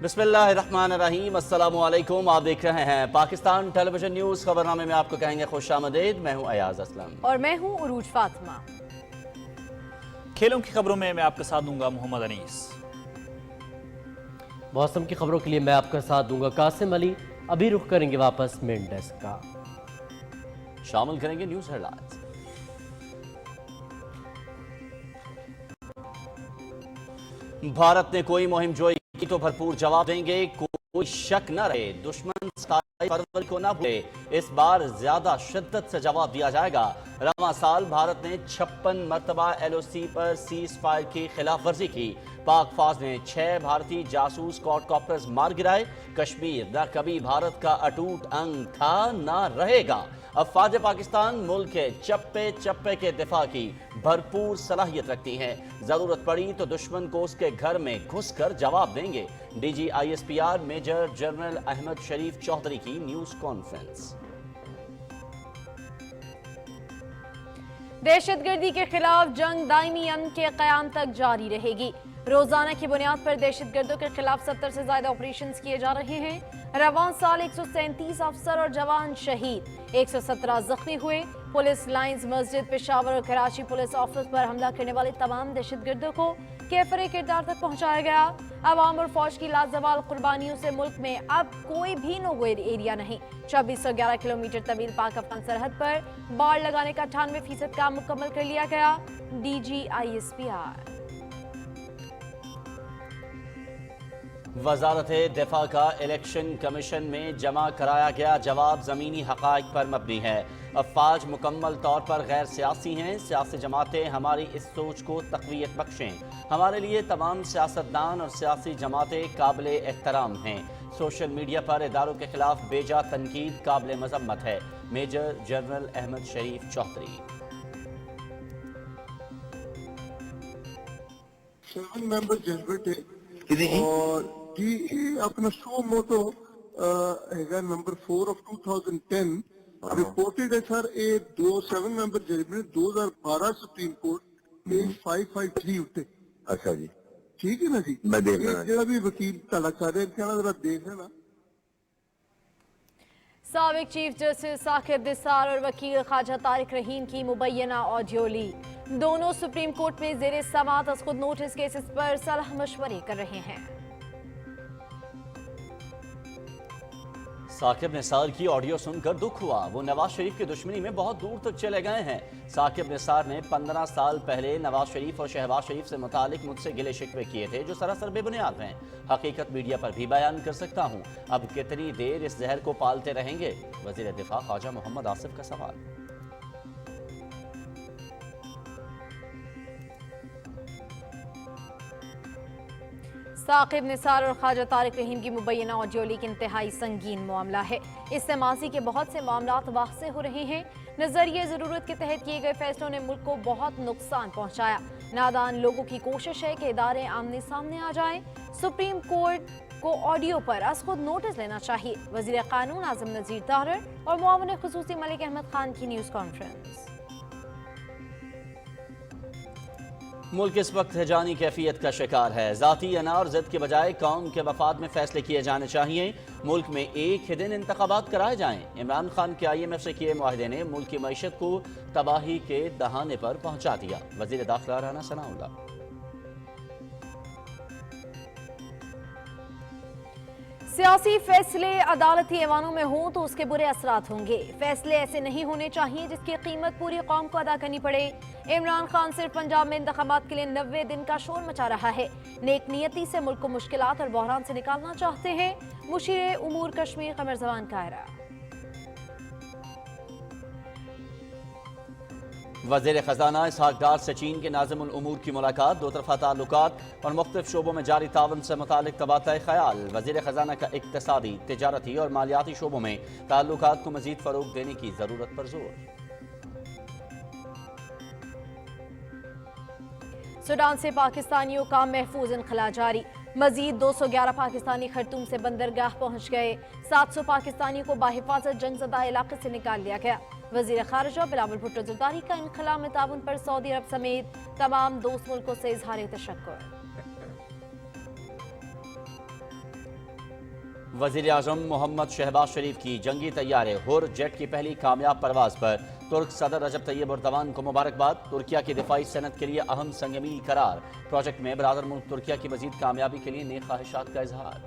बिस्मिल्लाहिर्रहमानिर्रहीम, अस्सलामु अलैकुम। आप देख रहे हैं पाकिस्तान टेलीविजन न्यूज़। खबरनामे में आपको कहेंगे खुश आमदीद। मैं हूं अयाज असलम और मैं हूं उरूज फातिमा। खेलों की खबरों में मैं आपका साथ दूंगा मोहम्मद अनीस। मौसम की खबरों के लिए मैं आपका साथ दूंगा कासिम अली। अभी रुख करेंगे वापस मेन डेस्क का। शामिल करेंगे न्यूज़ हेडलाइंस। भारत ने कोई मुहिम जोई की तो भरपूर जवाब देंगे, कोई शक न रहे। दुश्मन 27 फरवरी को न भूले, इस बार ज्यादा शिद्दत से जवाब दिया जाएगा। रवां साल भारत ने 56 मरतबा LOC पर सीज फायर की खिलाफ वर्जी की। पाक फौज ने 6 भारतीय जासूस क्वाडकॉप्टर्स मार गिराए। कश्मीर न कभी भारत का अटूट अंग था न रहेगा। अफवाज पाकिस्तान मुल्क के चप्पे चप्पे के दिफा की भरपूर सलाहियत रखती हैं। जरूरत पड़ी तो दुश्मन को उसके घर में घुस कर जवाब देंगे। DG ISPR major general Ahmed Sharif Chaudhry की न्यूज कॉन्फ्रेंस। दहशतगर्दी के खिलाफ जंग दायमी अमन के क़याम तक जारी रहेगी। रोजाना की बुनियाद पर दहशतगर्दों के खिलाफ 70 से ज्यादा ऑपरेशन किए जा रहे हैं। रवां साल 137 अफसर और जवान शहीद, 117 जख्मी हुए। पुलिस लाइंस, मस्जिद, पेशावर और कराची पुलिस ऑफिस पर हमला करने वाले तमाम दहशतगर्दों को कैफरे किरदार तक पहुंचाया गया। अवाम और फौज की लाजवाल कुर्बानियों से मुल्क में अब कोई भी नो गो एरिया नहीं। 2611 किलोमीटर तवील पाक अफगान सरहद पर बाड़ लगाने का 98% काम मुकम्मल कर लिया गया। DG ISPR। वजारत दिफा का इलेक्शन कमीशन में जमा कराया गया जवाब ज़मीनी हक़ाइक़ पर मबनी है। अफवाज मुकम्मल तौर पर गैर सियासी हैं। सियासी जमातें हमारी इस सोच को तक़वियत बख्शें। हमारे लिए तमाम सियासतदान और सियासी जमातें काबिल एहतराम हैं। सोशल मीडिया पर इदारों के खिलाफ बेजा तनकीद काबिल मज़म्मत है। Major general Ahmed Sharif Chaudhary. 7 member judgement है और ये अपना शो मोटो है नंबर 4 of 2010 रिपोर्टेड है सर। ये 7 मेंबर जजमेंट 2012 सुप्रीम कोर्ट में 553 उत्ते। अच्छा जी, ठीक है ना जी। मैं देख रहा हूं। जो भी वकील तला कर रहे हैं जरा देख लेना। साबिक चीफ जस्टिस साकिब निसार और वकील ख्वाजा तारिक रहीम की मुबैना ऑडियो लीक। दोनों सुप्रीम कोर्ट में जेर समाअत अज़ खुद नोटिस केसेस पर सलाह मशवरे कर रहे हैं। साकिब निसार की ऑडियो सुनकर दुख हुआ। वो नवाज शरीफ की दुश्मनी में बहुत दूर तक चले गए हैं। साकिब निसार ने 15 साल पहले नवाज शरीफ और शहबाज शरीफ से मुतालिक मुझसे गिले शिकवे किए थे, जो सरासर बेबुनियाद हैं। हकीकत मीडिया पर भी बयान कर सकता हूँ। अब कितनी देर इस जहर को पालते रहेंगे? वजीर दिफा ख्वाजा मोहम्मद आसिफ का सवाल। साकिब निसार और ख्वाजा तारिक रहीम की मुबैना ऑडियो लीक इंतहाई संगीन मामला है। इससे माजी के बहुत से मामलात वाज़ेह हो रहे हैं। नजरिए ज़रूरत के तहत किए गए फैसलों ने मुल्क को बहुत नुकसान पहुंचाया। नादान लोगों की कोशिश है कि इदारे आमने सामने आ जाएं। सुप्रीम कोर्ट को ऑडियो पर अज़ खुद नोटिस लेना चाहिए। वज़ीर कानून आज़म नज़ीर ताहर और मुआविन ख़ुसूसी मलिक अहमद खान की न्यूज़ कॉन्फ्रेंस। मुल्क इस वक्त हैजानी कैफियत का शिकार है। ज़ाती अना और ज़िद के बजाय कौम के मफाद में फैसले किए जाने चाहिए। मुल्क में एक ही दिन इंतखाबात कराए जाएं। इमरान खान के IMF से किए मुआहदे ने मुल्क की मईशत को तबाही के दहाने पर पहुंचा दिया। वज़ीर दाखिला राना सनाउल्लाह। सियासी फैसले अदालती ऐवानों में हों तो उसके बुरे असरात होंगे। फैसले ऐसे नहीं होने चाहिए जिसकी कीमत पूरी कौम को अदा करनी पड़े। इमरान खान सिर्फ पंजाब में इंतखाबात के लिए 90 दिन का शोर मचा रहा है। नेक नियति से मुल्क को मुश्किलात और बहरान से निकालना चाहते हैं। मुशीर उमूर कश्मीर कमर जवान कायरा। वज़ीर ख़ज़ाना इसहाक़ डार से चीन के नाज़िमुल उमूर की मुलाकात। दो तरफ़ा ताल्लुकात और मुख्तलिफ शोबों में जारी तावन से मुतालिक तबादला ख़याल। वज़ीर ख़ज़ाना का इक़्तिसादी, तिजारती और मालियाती शोबों में ताल्लुकात को मज़ीद फ़रोग़ देने की ज़रूरत पर जोर। सूडान से पाकिस्तानियों का महफूज इनखला जारी। मजीद 211 पाकिस्तानी खर्तूम से बंदरगाह पहुंच गए। 700 पाकिस्तानियों को बाहिफाजत जंगज़दा इलाके से निकाल लिया गया। वज़ीर ख़ारिजा बिलावल भुट्टो ज़रदारी का इनखला में ताउन पर सऊदी अरब समेत तमाम दोस्त मुल्कों से इज़हार तशक्कुर। वज़ीर आज़म मोहम्मद शहबाज शरीफ की जंगी तैयारे हुर जेट की पहली कामयाब परवाज पर तुर्क सदर रजब तैयब एर्दोगान को मुबारकबाद। तुर्किया की दिफाई सनत के लिए अहम संगमील करार। प्रोजेक्ट में बरादर मुल्क तुर्किया की मजीद कामयाबी के लिए नेक ख्वाहिशात का इजहार।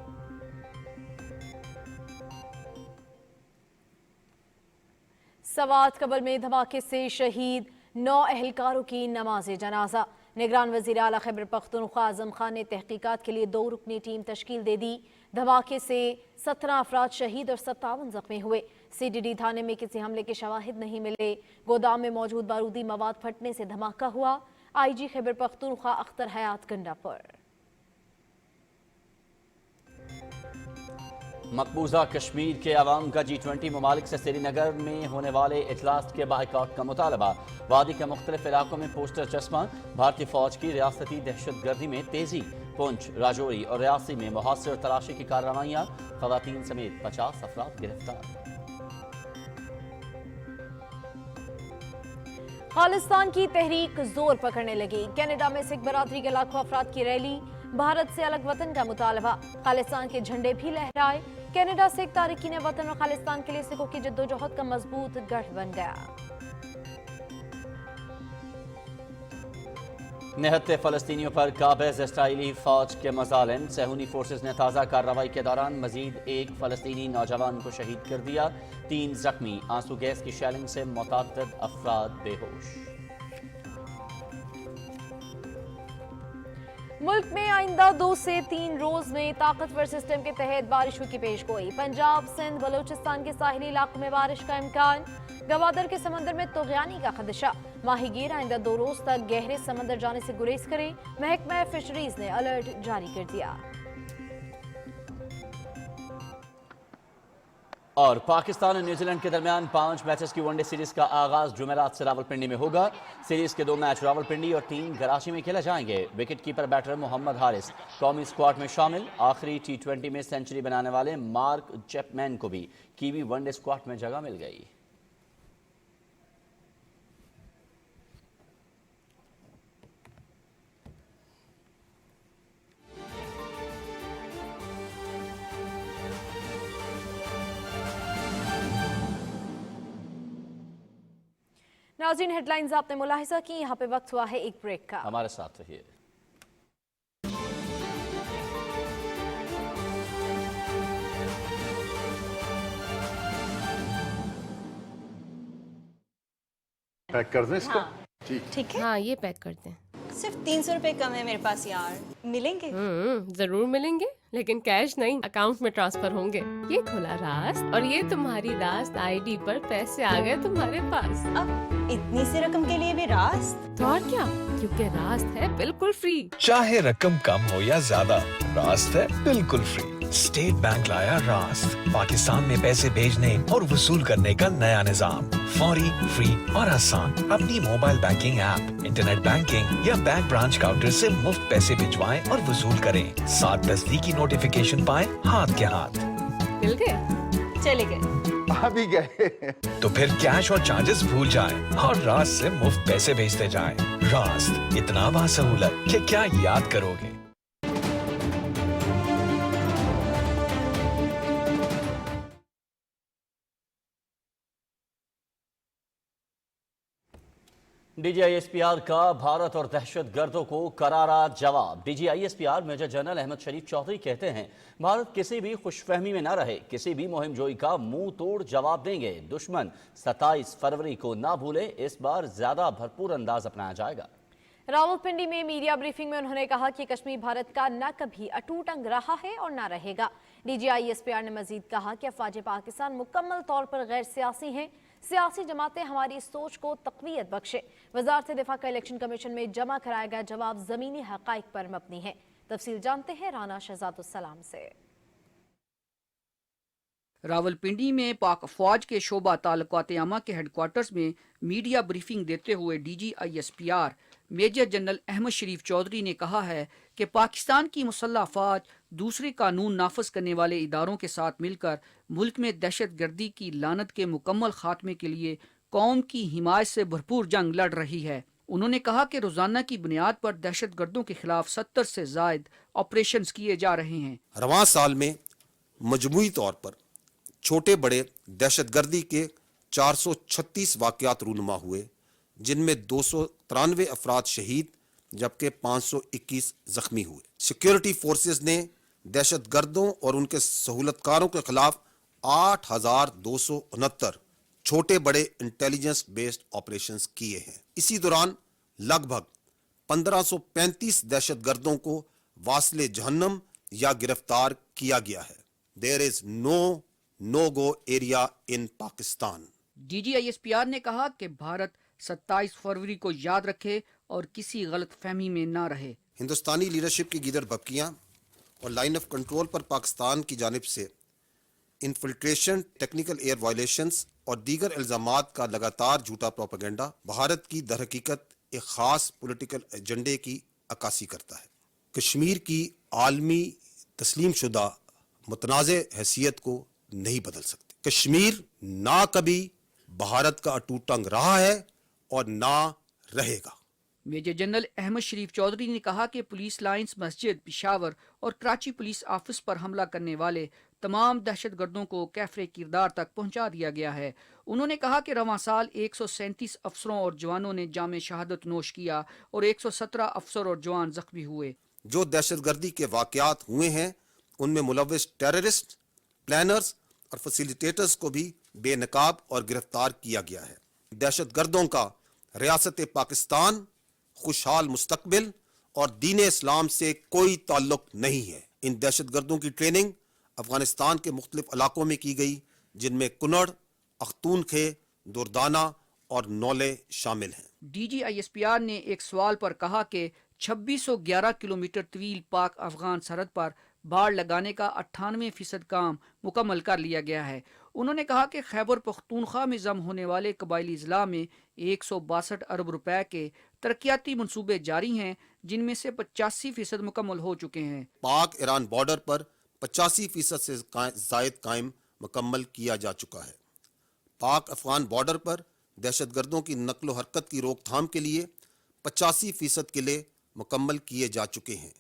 सवात कबल में धमाके से शहीद 9 एहलकारों की नमाज जनाजा। निगरान वज़ीर आला खैबर पख्तूनख्वा आज़म खान ने तहकीकात के लिए 2 रुकनी टीम तश्कील दे दी। धमाके से 17 अफराद शहीद और 57 जख्मी हुए। CDD थाने में किसी हमले के शवाहिद नहीं मिले। गोदाम में मौजूद बारूदी मवाद फटने से धमाका हुआ। IG खैबर पख्तूनख्वा अख्तर हयात गंडा पर। मकबूजा कश्मीर के अवाम का G20 ममालिक से श्रीनगर में होने वाले इजलास के बाइकआउट का मुतालबा। वादी के मुख्तलिफ इलाकों में पोस्टर चस्मा। भारतीय फौज की रियासती दहशत गर्दी में तेजी। पुंछ, राजौरी और रियासी में मुहासिर तलाशी की कार्रवाइयाँ। खवातीन समेत 50 अफराद गिरफ्तार। खालिस्तान की तहरीक जोर पकड़ने लगी। कनाडा में सिख बरादरी के लाखों अफराद की रैली। भारत से अलग वतन का मुतालबा। खालिस्तान के झंडे भी लहराए। कनाडा सिख तारिकीन वतन और खालिस्तान के लिए सिखों की जद्दोजहद का मजबूत गढ़ बन गया। निहत्ते फलस्तीनियों पर काबिज इसराइली फौज के मजालिम। सहूनी फोर्सेस ने ताज़ा कार्रवाई के दौरान मजीद 1 फलस्तीनी नौजवान को शहीद कर दिया। 3 जख्मी। आंसू गैस की शेलिंग से मुतअद्दिद अफराद बेहोश। मुल्क में आइंदा 2 से 3 रोज में ताकतवर सिस्टम के तहत बारिशों की पेशगोई। पंजाब, सिंध, बलूचिस्तान के साहिली इलाकों में बारिश का इम्कान। गवादर के समंदर में तुग़यानी का खदशा। माहीगीर आइंदा 2 रोज तक गहरे समंदर जाने से गुरेज करें। महकमा फिशरीज ने अलर्ट जारी कर दिया। और पाकिस्तान और न्यूजीलैंड के दरमियान 5 मैचेस की वनडे सीरीज का आगाज जुमेरात से रावलपिंडी में होगा। सीरीज के 2 मैच रावलपिंडी और 3 कराची में खेले जाएंगे। Wicket keeper batter Mohammad Haris कौमी स्क्वाड में शामिल। आखिरी T20 में सेंचुरी बनाने वाले मार्क चैपमैन को भी कीवी वनडे स्क्वाड में जगह मिल गई। नाज़रीन, हेडलाइंस आपने मुलाहिजा की। यहाँ पे वक्त हुआ है एक ब्रेक का। हमारे साथ रहिए। पैक कर दें इसको? हाँ। ठीक है। हाँ, ये पैक करते हैं। सिर्फ 300 रुपए कम है मेरे पास यार, मिलेंगे? जरूर मिलेंगे, लेकिन कैश नहीं, अकाउंट में ट्रांसफर होंगे। ये खुला रास्त और ये तुम्हारी रास्त ID पर पैसे आ गए तुम्हारे पास। अब इतनी सी रकम के लिए भी रास्त? तो और क्या, क्योंकि रास्त है बिल्कुल फ्री। चाहे रकम कम हो या ज्यादा, रास्त है बिल्कुल फ्री। स्टेट बैंक लाया रास्त, पाकिस्तान में पैसे भेजने और वसूल करने का नया निजाम। फौरी, फ्री और आसान। अपनी mobile banking app, internet banking या बैंक ब्रांच काउंटर से मुफ्त पैसे भिजवाएं और वसूल करें। साथ नजदीकी नोटिफिकेशन पाएं हाथ के हाथ। मिल गए? चले गए। आ भी गए। तो फिर कैश और चार्जेस भूल जाएं और रास्त से मुफ्त पैसे भेजते जाएं। रास्त, इतना बासहूलत कि क्या याद करोगे। DGISPR का भारत और दहशत गर्दों को करारा जवाब। DGISPR major general Ahmed Sharif Chaudhary कहते हैं, भारत किसी भी खुशफहमी में न रहे, किसी भी मुहिम जोई का मुंह तोड़ जवाब देंगे। दुश्मन 27 फरवरी को ना भूले, इस बार ज्यादा भरपूर अंदाज अपनाया जाएगा। रावलपिंडी में मीडिया ब्रीफिंग में उन्होंने कहा कि कश्मीर भारत का न कभी अटूट अंग रहा है और न रहेगा। DGISPR ने मजीद कहा कि अफवाज पाकिस्तान मुकम्मल तौर पर गैर सियासी हैं। सियासी जमातें हमारी सोच को तक़वियत बख्शे। वज़ारत दिफा का इलेक्शन कमीशन में जमा कराया गया जवाब ज़मीनी हक़ाइक़ पर मबनी है। तफसील जानते हैं राना शहजादुस्सलाम से। रावलपिंडी में पाक फौज के शोबा ताल्लुकात आमा के हेडक्वार्टर्स में मीडिया ब्रीफिंग देते हुए DGISPR major general Ahmed Sharif Chaudhary ने कहा है कि पाकिस्तान की मुसल्लह अफवाज दूसरे कानून नाफज करने वाले इदारों के साथ मिलकर मुल्क में दहशत गर्दी की लानत के मुकम्मल खात्मे के लिए कौम की हिमायत से भरपूर जंग लड़ रही है। उन्होंने कहा कि रोजाना की बुनियाद पर दहशत गर्दों के खिलाफ 70 से ज्यादा ऑपरेशन किए जा रहे हैं। रवां साल में मजमूई तौर पर छोटे बड़े दहशतगर्दी के 436 वाक़यात रूनुमा हुए, जिनमें 293 अफराद शहीद जबकि 521 जख्मी हुए। सिक्योरिटी फोर्सेस ने दहशतगर्दों और उनके सहूलतकारों के खिलाफ 8,269 छोटे बड़े इंटेलिजेंस बेस्ड ऑपरेशंस किए हैं। इसी दौरान लगभग 1535 दहशतगर्दों को वास्ले जहन्नम या गिरफ्तार किया गया है। There is no go area in Pakistan. DGISPR ने कहा कि भारत 27 फरवरी को याद रखे और किसी गलत फहमी में ना रहे। हिंदुस्तानी लीडरशिप की गिदड़ भपकियां और लाइन ऑफ कंट्रोल पर पाकिस्तान की जानिब से इन्फिल्ट्रेशन, टेक्निकल एयर वायलेशंस और दीगर इल्जामात का लगातार झूठा प्रोपेगेंडा भारत की दरहकीकत एक ख़ास पॉलिटिकल एजेंडे की अक्कासी करता है। कश्मीर की आलमी तस्लीम शुदा मुतनाज़ हैसियत को नहीं बदल सकते। कश्मीर ना कभी भारत का अटूट अंग रहा है और ना रहेगा। मेजर जनरल अहमद शरीफ चौधरी ने कहा कि पुलिस लाइंस मस्जिद, पिशावर और कराची पुलिस ऑफिस पर हमला करने वाले तमाम दहशतगर्दों को कैफरे किरदार तक पहुंचा दिया गया है। उन्होंने कहा कि रवां साल 137 अफसरों और जवानों ने जाम शहादत नोश किया और 117 अफसर और जवान जख्मी हुए। जो दहशतगर्दी के वाक़यात हुए हैं उनमें मुलव्विस टेररिस्ट, प्लानर्स और फैसिलिटेटर्स को भी बेनकाब और गिरफ्तार किया गया है। दहशतगर्दों का रियासत पाकिस्तान, खुशहाल मुस्तकबिल और दीन इस्लाम से कोई ताल्लुक नहीं है। इन दहशतगर्दों की ट्रेनिंग अफगानिस्तान के मुख्तलिफ इलाकों में की गई, जिनमें कुनड़, अख्तूनखे, दुर्दाना और नौले शामिल हैं। DGISPR ने एक सवाल पर कहा कि 2611 किलोमीटर तवील पाक अफगान सरहद पर बाड़ लगाने का 98% काम मुकम्मल कर लिया गया है। उन्होंने कहा कि खैबर पख्तूनख्वा में जम होने वाले कबायली अजला में 162 अरब रुपए के तरक्याती मंसूबे जारी हैं, जिनमें से 85% मुकम्मल हो चुके हैं। पाक ईरान बॉर्डर पर 85% से जायद कायम मुकम्मल किया जा चुका है। पाक अफगान बॉर्डर पर दहशतगर्दों की नकलो हरकत की रोकथाम के लिए 85% किले मुकम्मल किए जा चुके हैं,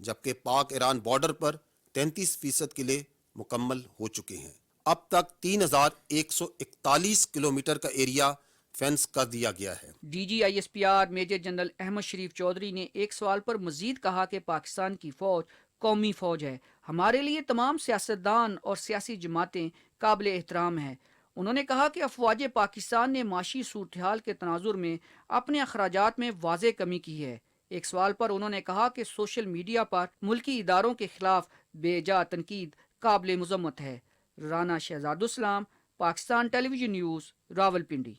जबकि पाक ईरान बॉर्डर पर 33% किले मुकम्मल हो चुके हैं। अब तक 3141 किलोमीटर का एरिया फेंस कर दिया गया है। DGISPR major general Ahmed Sharif Chaudhary ने एक सवाल पर मजीद कहा कि पाकिस्तान की फौज कौमी फौज है। हमारे लिए तमाम सियासतदान और सियासी जमातें काबिल एहतराम हैं। उन्होंने कहा कि अफवाज पाकिस्तान ने माशी सूरत-ए-हाल के तनाजुर में अपने अखराजात में वाज़े कमी की है। एक सवाल पर उन्होंने कहा कि सोशल मीडिया पर मुल्की इदारों के खिलाफ बेजा तनकीद काबिल मुज़म्मत है। Rana Shahzadulislam, Pakistan television news, Rawalpindi.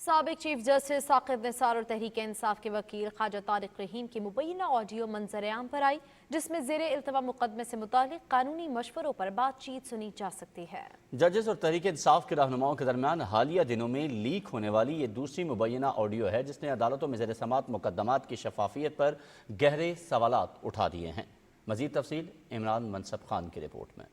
साबिक चीफ जस्टिस साकिब निसार और तहरीक इंसाफ के वकील ख्वाजा तारिक रहीम की मुबैना ऑडियो मंजर-ए-आम पर आई, जिसमें ज़ेरे इल्तवा मुकदमे से मुतालिक कानूनी मशवरों पर बातचीत सुनी जा सकती है। जजेस और तहरीक इंसाफ के रहनुमाओं के दरमियान हालिया दिनों में लीक होने वाली ये दूसरी मुबैना ऑडियो है, जिसने अदालतों में ज़ेर समात मुकदमात की शफाफियत पर गहरे सवालात उठा दिए हैं। मज़ीद तफसील इमरान मनसब खान की रिपोर्ट में।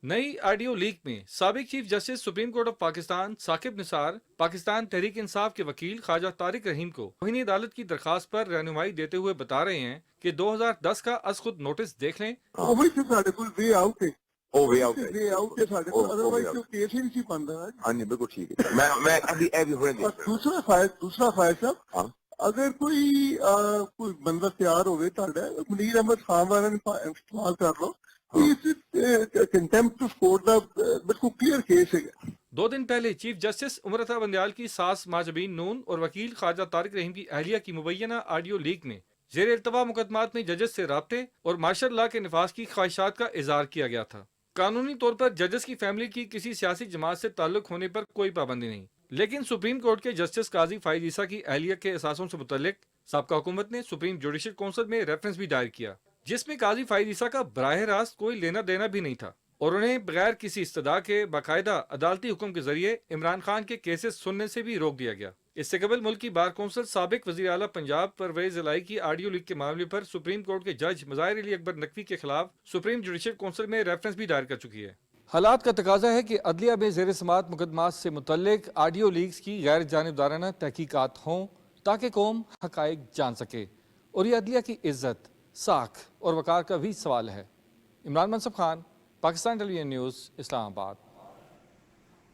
नई ऑडियो लीक में साबिक chief justice supreme court of Pakistan Saqib Nisar Pakistan Tehreek Insaf के वकील ख्वाजा तारिक रहीम को तौहीन अदालत की दरखास्त पर रहनुमाई देते हुए बता रहे हैं कि 2010 का अज खुद नोटिस देख लें। अगर कोई बंदा तैयार होवे मुनीर अहमद खान वाला ने इस्तेमाल कर लो, कंटेम्प्ट ऑफ कोर्ट दा बिल्कुल क्लियर केस है। 2 दिन पहले चीफ जस्टिस उमर बंदयाल की सास माजबीन नून और वकील ख्वाजा तारिक रहीम की अहलिया की मुबैना ऑडियो लीक में ज़ेर इल्तवा मुकदमात में जजेस से राब्ते और मार्शल लॉ के निफाज की ख्वाहिशात का इजहार किया गया था। कानूनी तौर पर जजेस की फैमिली की किसी सियासी जमात से ताल्लुक होने पर कोई पाबंदी नहीं, लेकिन सुप्रीम कोर्ट के जस्टिस काजी फाइज ईसा की अहलिया के एहसासों से मुतल्लिक साबका हुकूमत ने सुप्रीम जुडिशल काउंसिल में रेफरेंस भी दायर किया, जिसमें काजी फाइज ईसा का बराह रास्त कोई लेना देना भी नहीं था और उन्हें बगैर किसी इस्तदा के बाकायदा अदालती हुक्म के जरिए इमरान खान के केसेस सुनने से भी रोक दिया गया। इससे कबल मुल्क की बार कौंसिल साबिक वज़ीर आला पंजाब परवेज इलाही की ऑडियो लीक के मामले पर सुप्रीम कोर्ट के जज मज़ाहिर अली अकबर नकवी के खिलाफ सुप्रीम जुडिशल काउंसिल में रेफरेंस भी दायर कर चुकी है। हालात का तकाजा है कि अदलिया में ज़ेर समात मुकदमात से मुतल्लिक ऑडियो लीक्स की गैर जानिबदाराना तहकीकात हों ताकि कौम हक़ाइक़ जान सके और ये अदलिया की इज्जत साख और वकार का भी सवाल है। Imran Mansab Khan, Pakistan television news, Islamabad.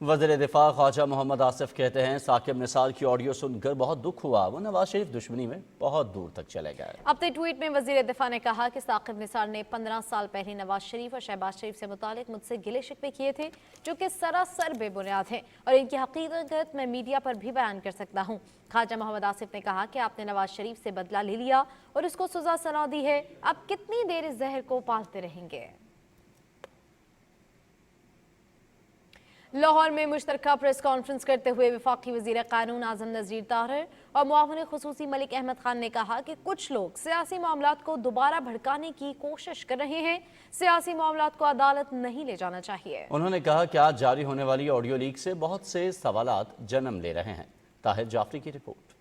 वज़ीर दिफा ख्वाजा मोहम्मद आसिफ कहते हैं साकिब निसार की ऑडियो सुनकर बहुत दुख हुआ, वो नवाज शरीफ दुश्मनी में बहुत दूर तक चले गए। अपने ट्वीट में वज़ीर दिफा ने कहा कि साकिब निसार ने 15 साल पहले नवाज शरीफ और शहबाज शरीफ से मुतालिक मुझसे गिले शिकवे किए थे जो कि सरासर बेबुनियाद हैं और इनकी हकीकत मैं मीडिया पर भी बयान कर सकता हूँ। ख्वाजा मोहम्मद आसिफ ने कहा कि आपने नवाज शरीफ से बदला ले लिया और उसको सजा सुना दी है, अब कितनी देर इस जहर को पालते रहेंगे। लाहौर में मुश्तरका प्रेस कॉन्फ्रेंस करते हुए वफाकी वज़ीर कानून आज़म नज़ीर ताहिर और मुआविन ख़ुसूसी मलिक अहमद खान ने कहा कि कुछ लोग सियासी मामलात को दोबारा भड़काने की कोशिश कर रहे हैं, सियासी मामलात को अदालत नहीं ले जाना चाहिए। उन्होंने कहा कि आज जारी होने वाली ऑडियो लीक से बहुत से सवालात जन्म ले रहे हैं। ताहिर जाफरी की रिपोर्ट।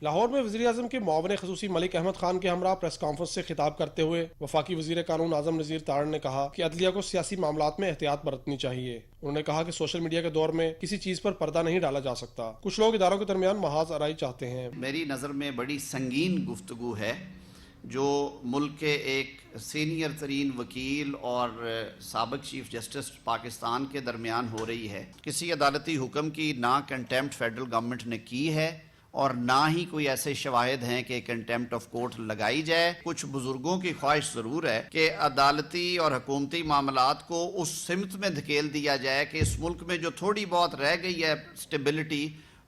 लाहौर में वज़ीर आज़म के मुआविन ख़ुसूसी मलिक अहमद खान के हमरा प्रेस कॉन्फ्रेंस से खिताब करते हुए वफाकी वज़ीर कानून आज़म नज़ीर ताहिर ने कहा कि अदलिया को सियासी मामलात में एहतियात बरतनी चाहिए। उन्होंने कहा कि सोशल मीडिया के दौर में किसी चीज़ पर पर्दा नहीं डाला जा सकता। कुछ लोग इदारों के दरमियान महाज आराई चाहते हैं। मेरी नज़र में बड़ी संगीन गुफ्तगू है जो मुल्क के एक सीनियर तरीन वकील और साबिक चीफ जस्टिस पाकिस्तान के दरमियान हो रही है। किसी अदालती हुक्म की ना कंटेम्प्ट फेडरल गवर्नमेंट ने की है और ना ही कोई ऐसे शवाहिद हैं कि कंटेम्प्ट ऑफ कोर्ट लगाई जाए। कुछ बुजुर्गों की ख्वाहिश ज़रूर है कि अदालती और हुकूमती मामलात को उस सिमत में धकेल दिया जाए कि इस मुल्क में जो थोड़ी बहुत रह गई है स्टेबिलिटी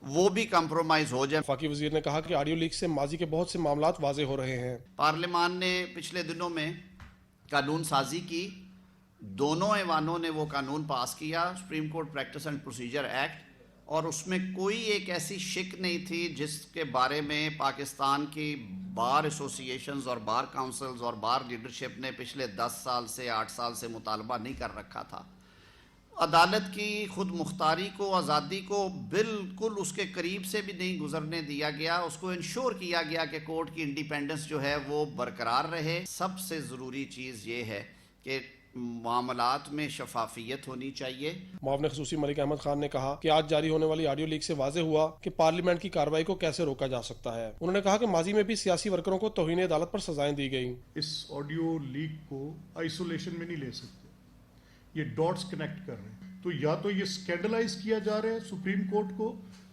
वो भी कंप्रोमाइज हो जाए। वफाकी वज़ीर ने कहा कि ऑडियो लीक से माजी के बहुत से मामलात वाज़े हो रहे हैं। पार्लियामान ने पिछले दिनों में कानून साजी की, दोनों ऐवानों ने वो कानून पास किया, supreme court practice and procedure act, और उसमें कोई एक ऐसी शिक नहीं थी जिसके बारे में पाकिस्तान की बार एसोसिएशंस और बार काउंसिल्स और बार लीडरशिप ने पिछले 10 साल से 8 साल से मुतालबा नहीं कर रखा था। अदालत की खुद मुख्तारी को, आज़ादी को बिल्कुल उसके करीब से भी नहीं गुजरने दिया गया। उसको इंश्योर किया गया कि कोर्ट की इंडिपेंडेंस जो है वो बरकरार रहे। सबसे ज़रूरी चीज़ ये है कि मामलात में शफाफियत होनी चाहिए। मुआविन ख़ुसूसी मलिक अहमद खान ने कहा कि आज जारी होने वाली ऑडियो लीक से वाज़े हुआ कि पार्लियामेंट की कार्रवाई को कैसे रोका जा सकता है। उन्होंने कहा कि माजी में भी सियासी वर्करों को तौहीन अदालत पर सजाएं दी गई। इस ऑडियो लीक को आइसोलेशन में नहीं ले सकते, ये डॉट्स कनेक्ट कर रहे हैं। तो या तो ये स्कैंडलाइज किया जा रहा है सुप्रीम कोर्ट को,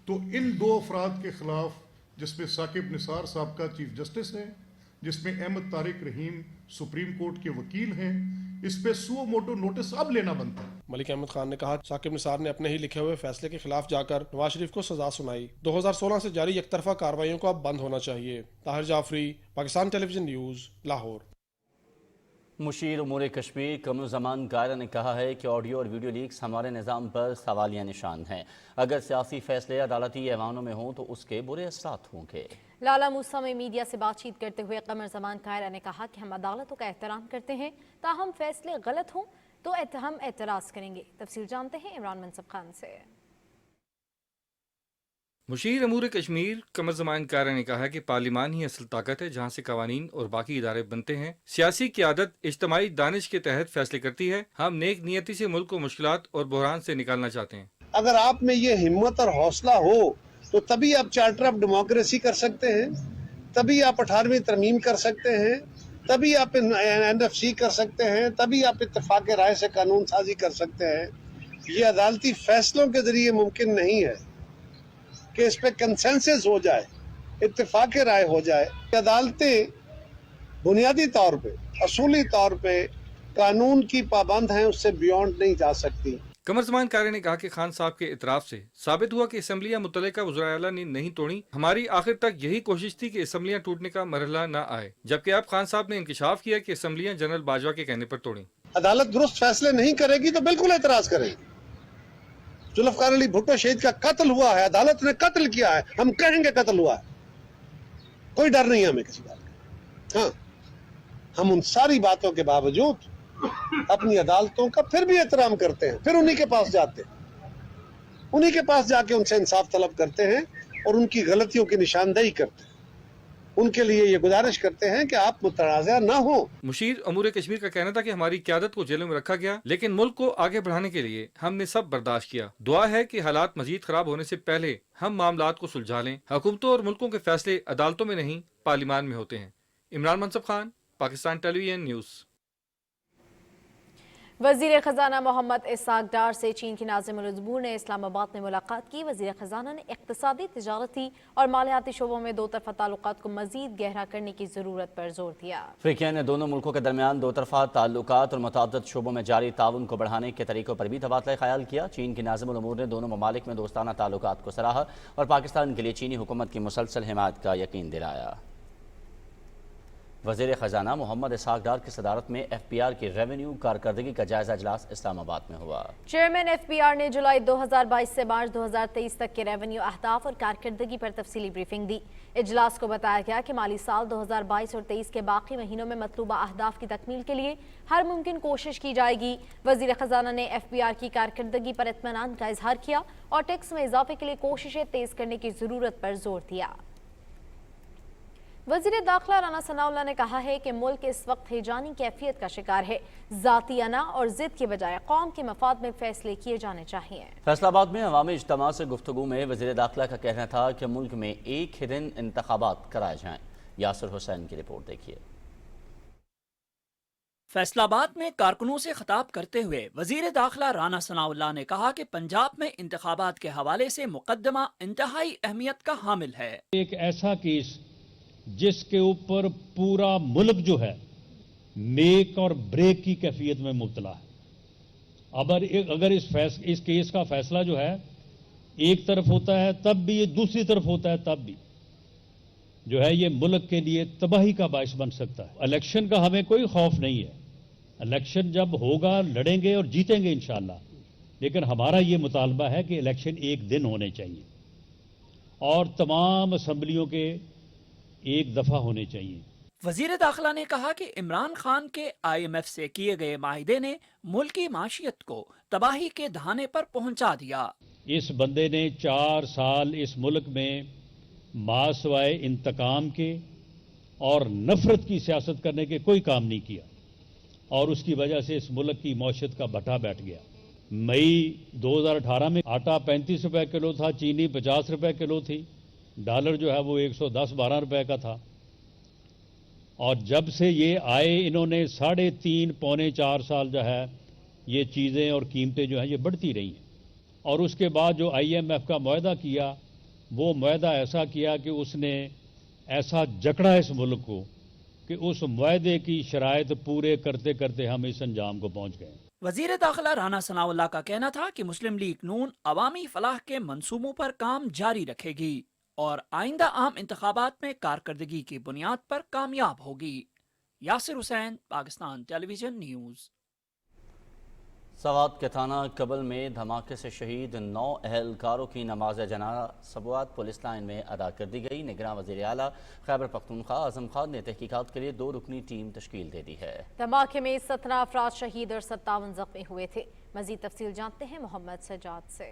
तो इन दो अफराद के खिलाफ, जिसमें साकिब निसार साहब का चीफ जस्टिस है, जिसमें अहमद तारिक रहीम सुप्रीम कोर्ट के वकील हैं, इस पे सुओ मोटो नोटिस अब लेना बनता है। मलिक अहमद खान ने कहा साकिब निसार ने अपने ही लिखे हुए फैसले के खिलाफ जाकर नवाज शरीफ को सजा सुनाई। 2016 से जारी एकतरफा कार्रवाइयों को अब बंद होना चाहिए। Tahir Jafri, Pakistan television news, Lahore. मुशीर उमूर कश्मीर कमरुज़्ज़मान कायरा ने कहा है कि ऑडियो और वीडियो लीक्स हमारे निज़ाम पर सवालिया निशान हैं। अगर सियासी फैसले अदालती ऐवानों में हों तो उसके बुरे असरात होंगे। लाला मूसा में मीडिया से बातचीत करते हुए कमरुज़्ज़मान कायरा ने कहा कि हम अदालतों का एहतराम करते हैं, ताहम फैसले गलत हों तो हम एतराज़ करेंगे। तफसील जानते हैं इमरान मनसब खान से। मुशीर अमूर कश्मीर कमरुज़्ज़मान कायरा ने कहा कि पार्लियामान ही असल ताकत है जहाँ से कवानीन और बाकी इदारे बनते हैं। सियासी क़यादत इज्तिमाई दानिश के तहत फैसले करती है। हम नेक नियति से मुल्क को मुश्किलात और बहरान से निकालना चाहते हैं। अगर आप में ये हिम्मत और हौसला हो तो तभी आप चार्टर ऑफ डेमोक्रेसी कर सकते हैं, तभी आप 18वीं तरमीम कर सकते हैं, तभी आप NFC कर सकते हैं, तभी आप इत्तेफाक राय से कानून साजी कर सकते हैं। ये अदालती फैसलों के जरिए मुमकिन नहीं है कि इस पे कंसेंसस हो जाए, इत्तेफाक राय हो जाए। अदालतें बुनियादी तौर पे, असूली तौर पे कानून की पाबंद हैं, उससे बियॉन्ड नहीं जा सकती। कमरुज़्ज़मान कायरा ने कहा कि खान साहब के इतराफ़ से साबित हुआ कि असम्बलियाँ मुतल्लिका वज़ीर आला ने नहीं तोड़ी। हमारी आखिर तक यही कोशिश थी कि असम्बलियाँ टूटने का मरहला न आए, जबकि अब खान साहब ने इंकशाफ किया कि असम्बलियाँ जनरल बाजवा के कहने पर तोड़ी। अदालत दुरुस्त फैसले नहीं करेगी तो बिल्कुल एतराज करेंगे। जुल्फ़िकार अली भुट्टो शहीद का कत्ल हुआ है, अदालत ने कत्ल किया है, हम कहेंगे कत्ल हुआ है, कोई डर नहीं है हमें किसी बात का। हाँ, हम उन सारी बातों के बावजूद अपनी अदालतों का फिर भी एहतराम करते हैं, फिर उन्हीं के पास जाते हैं, उन्हीं के पास जाके उनसे इंसाफ तलब करते हैं और उनकी गलतियों की निशानदेही करते हैं। उनके लिए ये गुजारिश करते हैं कि आप मुतनाज़ा ना हो। मुशीर अमूर कश्मीर का कहना था कि हमारी क़यादत को जेलों में रखा गया, लेकिन मुल्क को आगे बढ़ाने के लिए हमने सब बर्दाश्त किया। दुआ है कि हालात मजीद खराब होने से पहले हम मामलात को सुलझा लें। हुकूमतों और मुल्कों के फैसले अदालतों में नहीं पार्लियामान में होते हैं। Imran Mansab Khan, Pakistan television news. वजीर खजाना मोहम्मद इसहाक डार से चीन के नाज़िमुल उज़्बूर ने इस्लामाबाद में मुलाकात की। वजीर खजाना ने इक़्तिसादी, तिजारती और मालियाती शोबों में दो तरफ़ा ताल्लुकात को मज़ीद गहरा करने की ज़रूरत पर जोर दिया। अफ्रीकिया ने दोनों मुल्कों के दरमियान दो तरफ़ा ताल्लुकात और मुतअद्दिद शोबों में जारी ताउन को बढ़ाने के तरीक़ों पर भी तबादला ख़याल किया। चीन के नाज़िमुल उमूर ने दोनों ममालिक में दोस्ताना ताल्लुकात को सराहा और पाकिस्तान के लिए चीनी हुकूमत की मुसलसल हिमायत का यकीन दिलाया। वज़ीर ख़जाना मोहम्मद इसहाक डार की सदारत में FPR की रेवेन्यू कारकर्दगी का जायज़ा इजलास इस्लामाबाद में हुआ। चेयरमैन FPR ने जुलाई 2022 से मार्च 2023 तक के रेवेन्यू अहदाफ और कारकर्दगी पर तफसीली ब्रीफिंग दी। इजलास को बताया गया कि माली साल 2022 और 23 के बाकी महीनों में मतलूबा अहदाफ की तकमील के लिए हर मुमकिन कोशिश की जाएगी। वज़ीर ख़जाना ने FPR की कारकर्दगी पर इत्मीनान का इजहार किया और टैक्स में इजाफे के लिए कोशिशें तेज करने की ज़रूरत पर जोर दिया। वज़ीर दाखिला राना सनाउल्लाह ने कहा है कि मुल्क इस वक्त हिजानी कैफियत का शिकार है। ज़ाती अना और ज़िद के बजाय कौम के मफाद में फैसले किए जाने चाहिए। फैसलाबाद में अवामी इज्तिमा से गुफ्तगू में वज़ीर दाखिला का कहना था कि मुल्क में एक ही दिन इंतखाबात कराए जाएँ। यासिर हुसैन की रिपोर्ट देखिए। फैसलाबाद में कारकुनों से खिताब करते हुए वजीर दाखिला राना सनाउल्लाह ने कहा कि पंजाब में इंतखाबात के हवाले से मुकदमा इंतहाई अहमियत का हामिल है। एक ऐसा केस जिसके ऊपर पूरा मुल्क जो है मेक और ब्रेक की कैफियत में मुब्तला है। अगर इस केस का फैसला जो है एक तरफ होता है तब भी, ये दूसरी तरफ होता है तब भी जो है ये मुल्क के लिए तबाही का बायस बन सकता है। इलेक्शन का हमें कोई खौफ नहीं है। इलेक्शन जब होगा लड़ेंगे और जीतेंगे इंशाअल्लाह, लेकिन हमारा ये मुतालबा है कि इलेक्शन एक दिन होने चाहिए और तमाम असम्बलियों के एक दफा होने चाहिए। वजीर दाखिला ने कहा कि इमरान खान के IMF से किए गए माहिदे ने मुल्क की माशियत को तबाही के दहाने पर पहुंचा दिया। इस बंदे ने 4 साल इस मुल्क में मासवाए इंतकाम के और नफरत की सियासत करने के कोई काम नहीं किया और उसकी वजह से इस मुल्क की मौशियत का भट्टा बैठ गया। मई 2018 में आटा 35 रुपए किलो था, चीनी 50 रुपए किलो थी, डॉलर जो है वो 110-12 रुपए का था और जब से ये आए इन्होंने 3.5 पौने 4 साल जो है ये चीज़ें और कीमतें जो हैं ये बढ़ती रही हैं। और उसके बाद जो IMF का मुआहदा किया वो मुआहदा ऐसा किया कि उसने ऐसा जकड़ा इस मुल्क को कि उस मुआहदे की शराइत पूरे करते करते हम इस अंजाम को पहुंच गए। वजीर दाखिला राना सनाउल्लाह का कहना था कि मुस्लिम लीग नून अवामी फलाह के मंसूबों पर काम जारी रखेगी और आइंदा आम इंतखाबात में कारकर्दगी की बुनियाद पर कामयाब होगी। Yasir Hussain, Pakistan television news. सवात के थाना कबल में धमाके से शहीद 9 अहलकारों की नमाज जनाजा सवात पुलिस लाइन में अदा कर दी गई। निगरान वज़ीर आला खैबर पख्तूनख्वा आज़म खान ने तहकीकात के लिए 2 रुकनी टीम तश्कील दे दी है। धमाके में 17 अफराद शहीद और 57 जख्मी हुए थे। मजीद तफसील जानते हैं मोहम्मद सजाद से।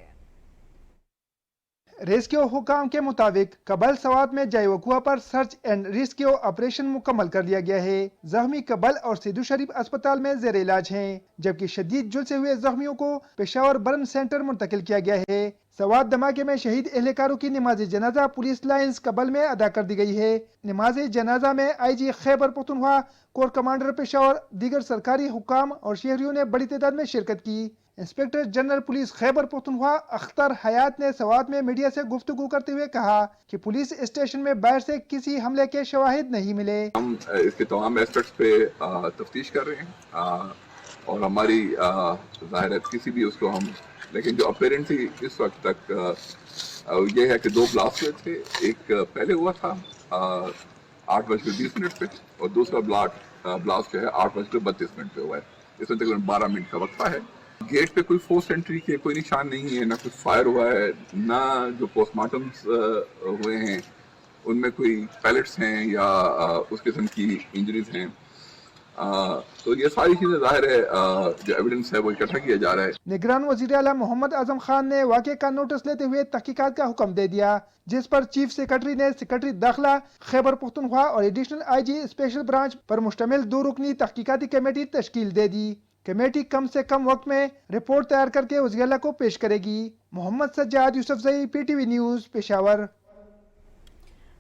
रेस्क्यू हुकाम के मुताबिक कबल सवात में जय वकुआ पर सर्च एंड रेस्क्यू ऑपरेशन मुकम्मल कर लिया गया है। जख्मी कबल और सिद्धू शरीफ अस्पताल में जेर इलाज हैं, जबकि शदीद जुल्स से हुए जख्मियों को पेशावर बर्न सेंटर मुंतकिल किया गया है। सवात धमाके में शहीद एहलकारों की नमाज जनाजा पुलिस लाइन्स कबल में अदा कर दी गई है। नमाज जनाजा में IG Khyber Pakhtunkhwa, core commander Peshawar, दीगर सरकारी हुकाम और शहरियों ने बड़ी तादाद में शिरकत की। Inspector general police Khyber Pakhtunkhwa Akhtar Hayat ने सवात में मीडिया से गुफ्तगू करते हुए कहा कि पुलिस स्टेशन में बाहर से किसी हमले के शवाहिद नहीं मिले। हम इसके तमाम एस्पेक्ट्स पे तफ्तीश कर रहे हैं और हमारी जाहिर है किसी भी उसको हम, लेकिन जो अपेरेंटली इस वक्त तक ये है कि 2 ब्लास्ट हुए थे। एक पहले हुआ था 8:20 पे और दूसरा ब्लास्ट जो है 8:32 पे हुआ है। इसमें तकरीबन 12 मिनट का वक्फा है। गेट पे कोई फोर्स एंट्री के कोई निशान नहीं है, ना कुछ फायर हुआ है, ना जो पोस्टमार्टम्स हुए हैं उनमें कोई पैलेट्स हैं या उस किस्म की इंजरीज हैं। तो ये सारी चीजें जाहिर है जो एविडेंस है वो इकट्ठा किया जा रहा है। निगरान वज़ीर आला मोहम्मद आजम खान ने वाक़े का नोटिस लेते हुए तहकीकात का हुक्म दे दिया, जिस पर चीफ सेक्रेटरी ने सेक्रेटरी दाखिला खैबर पख्तूनख्वा और एडिशनल IG स्पेशल ब्रांच पर मुश्तमिल 2 रुकनी तहकीकाती कमेटी तश्कील दे दी। कमेटी कम से कम वक्त में रिपोर्ट तैयार करके वज़ीर आला को पेश करेगी। मोहम्मद सज्जाद, यूसुफ जई, PTV न्यूज़, पेशावर।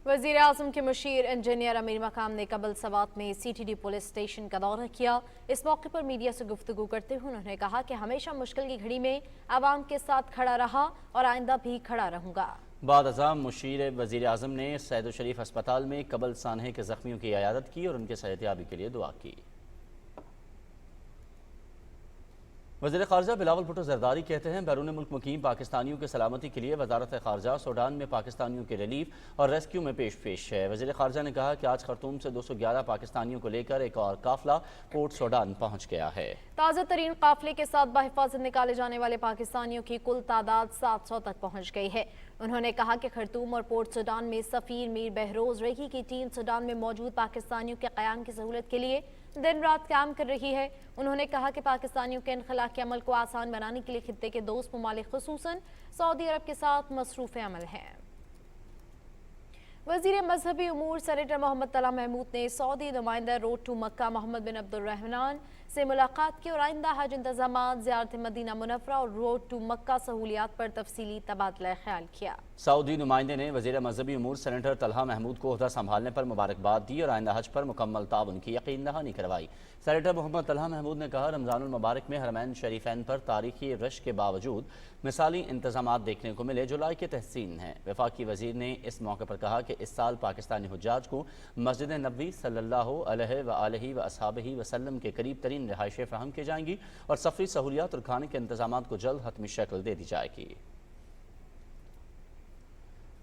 वज़ीर आज़म के मुशीर इंजीनियर अमीर मकाम ने कबल सवात में CTD पुलिस स्टेशन का दौरा किया। इस मौके पर मीडिया से गुफ्तगू करते हुए उन्होंने कहा कि हमेशा मुश्किल की घड़ी में आवाम के साथ खड़ा रहा और आइंदा भी खड़ा रहूँगा। बाद अज़ाम मुशीर वज़ीर आज़म ने सैयद शरीफ अस्पताल में कबल सानहे के ज़ख्मियों की इयादत की और उनके सेहतयाबी के लिए दुआ की। वज़ीर ख़ारजा बिलावल भुट्टो ज़रदारी कहते हैं बैरून मुल्क मुकीम पाकिस्तानियों की सलामती के लिए वज़ारत ख़ारजा सूडान में पाकिस्तानियों के रिलीफ और रेस्क्यू में पेश है। वज़ीर ख़ारजा ने कहा कि आज खर्तूम से 211 पाकिस्तानियों को लेकर एक और काफ़िला पोर्ट सूडान पहुँच गया है। ताज़ा तरीन काफ़िले के साथ बहिफाजत निकाले जाने वाले पाकिस्तानियों की कुल तादाद 700 तक पहुँच गई है। उन्होंने कहा कि खर्तूम और पोर्ट सूडान में सफ़ीर मीर बहरोज़ रेखी की टीम सूडान में मौजूद पाकिस्तानियों के क़याम की सहूलत के लिए दिन रात काम कर रही है। उन्होंने कहा कि पाकिस्तानियों के इनखला के अमल को आसान बनाने के लिए खित्ते के दोस्त ममालिक खुसूसन सऊदी अरब के साथ मसरूफ़ अमल हैं। वज़ीर मजहबी उमूर सेनेटर मोहम्मद तला महमूद ने सऊदी नुमाइंदा road to Makkah Mohammad bin Abdulrahman से मुलाकात की और आइंदा हज इंतज़ामात, ज़ियारत मदीना मुनव्वरा और रोड टू मक्का सहूलियात पर तफसीली तबादला ख्याल किया। सऊदी नुमाइंदे ने वज़ीर मजहबी उमूर सेनेटर तलहा महमूद को ओहदा संभालने पर मुबारकबाद दी और आइंदा हज पर मुकम्मल ताउन की यकीन दहानी करवाई। सेनेटर मोहम्मद तलहा महमूद ने कहा रमज़ानुल मुबारक में हरमैन शरीफैन पर तारीखी रश के बावजूद मिसाली इंतजामात देखने को मिले जो लायक तहसीन हैं। वफाकी वज़ीर ने इस मौके पर कहा कि इस साल पाकिस्तानी हुज्जाज को मस्जिद नबवी सल्लल्लाहु अलैहि व अस्हाबिही वसल्लम के करीब तरीन रिहाइशें फराहम की जाएंगी और सफरी सहूलियात और खाने के इंतजामात को जल्द हतमी शक्ल दे दी जाएगी।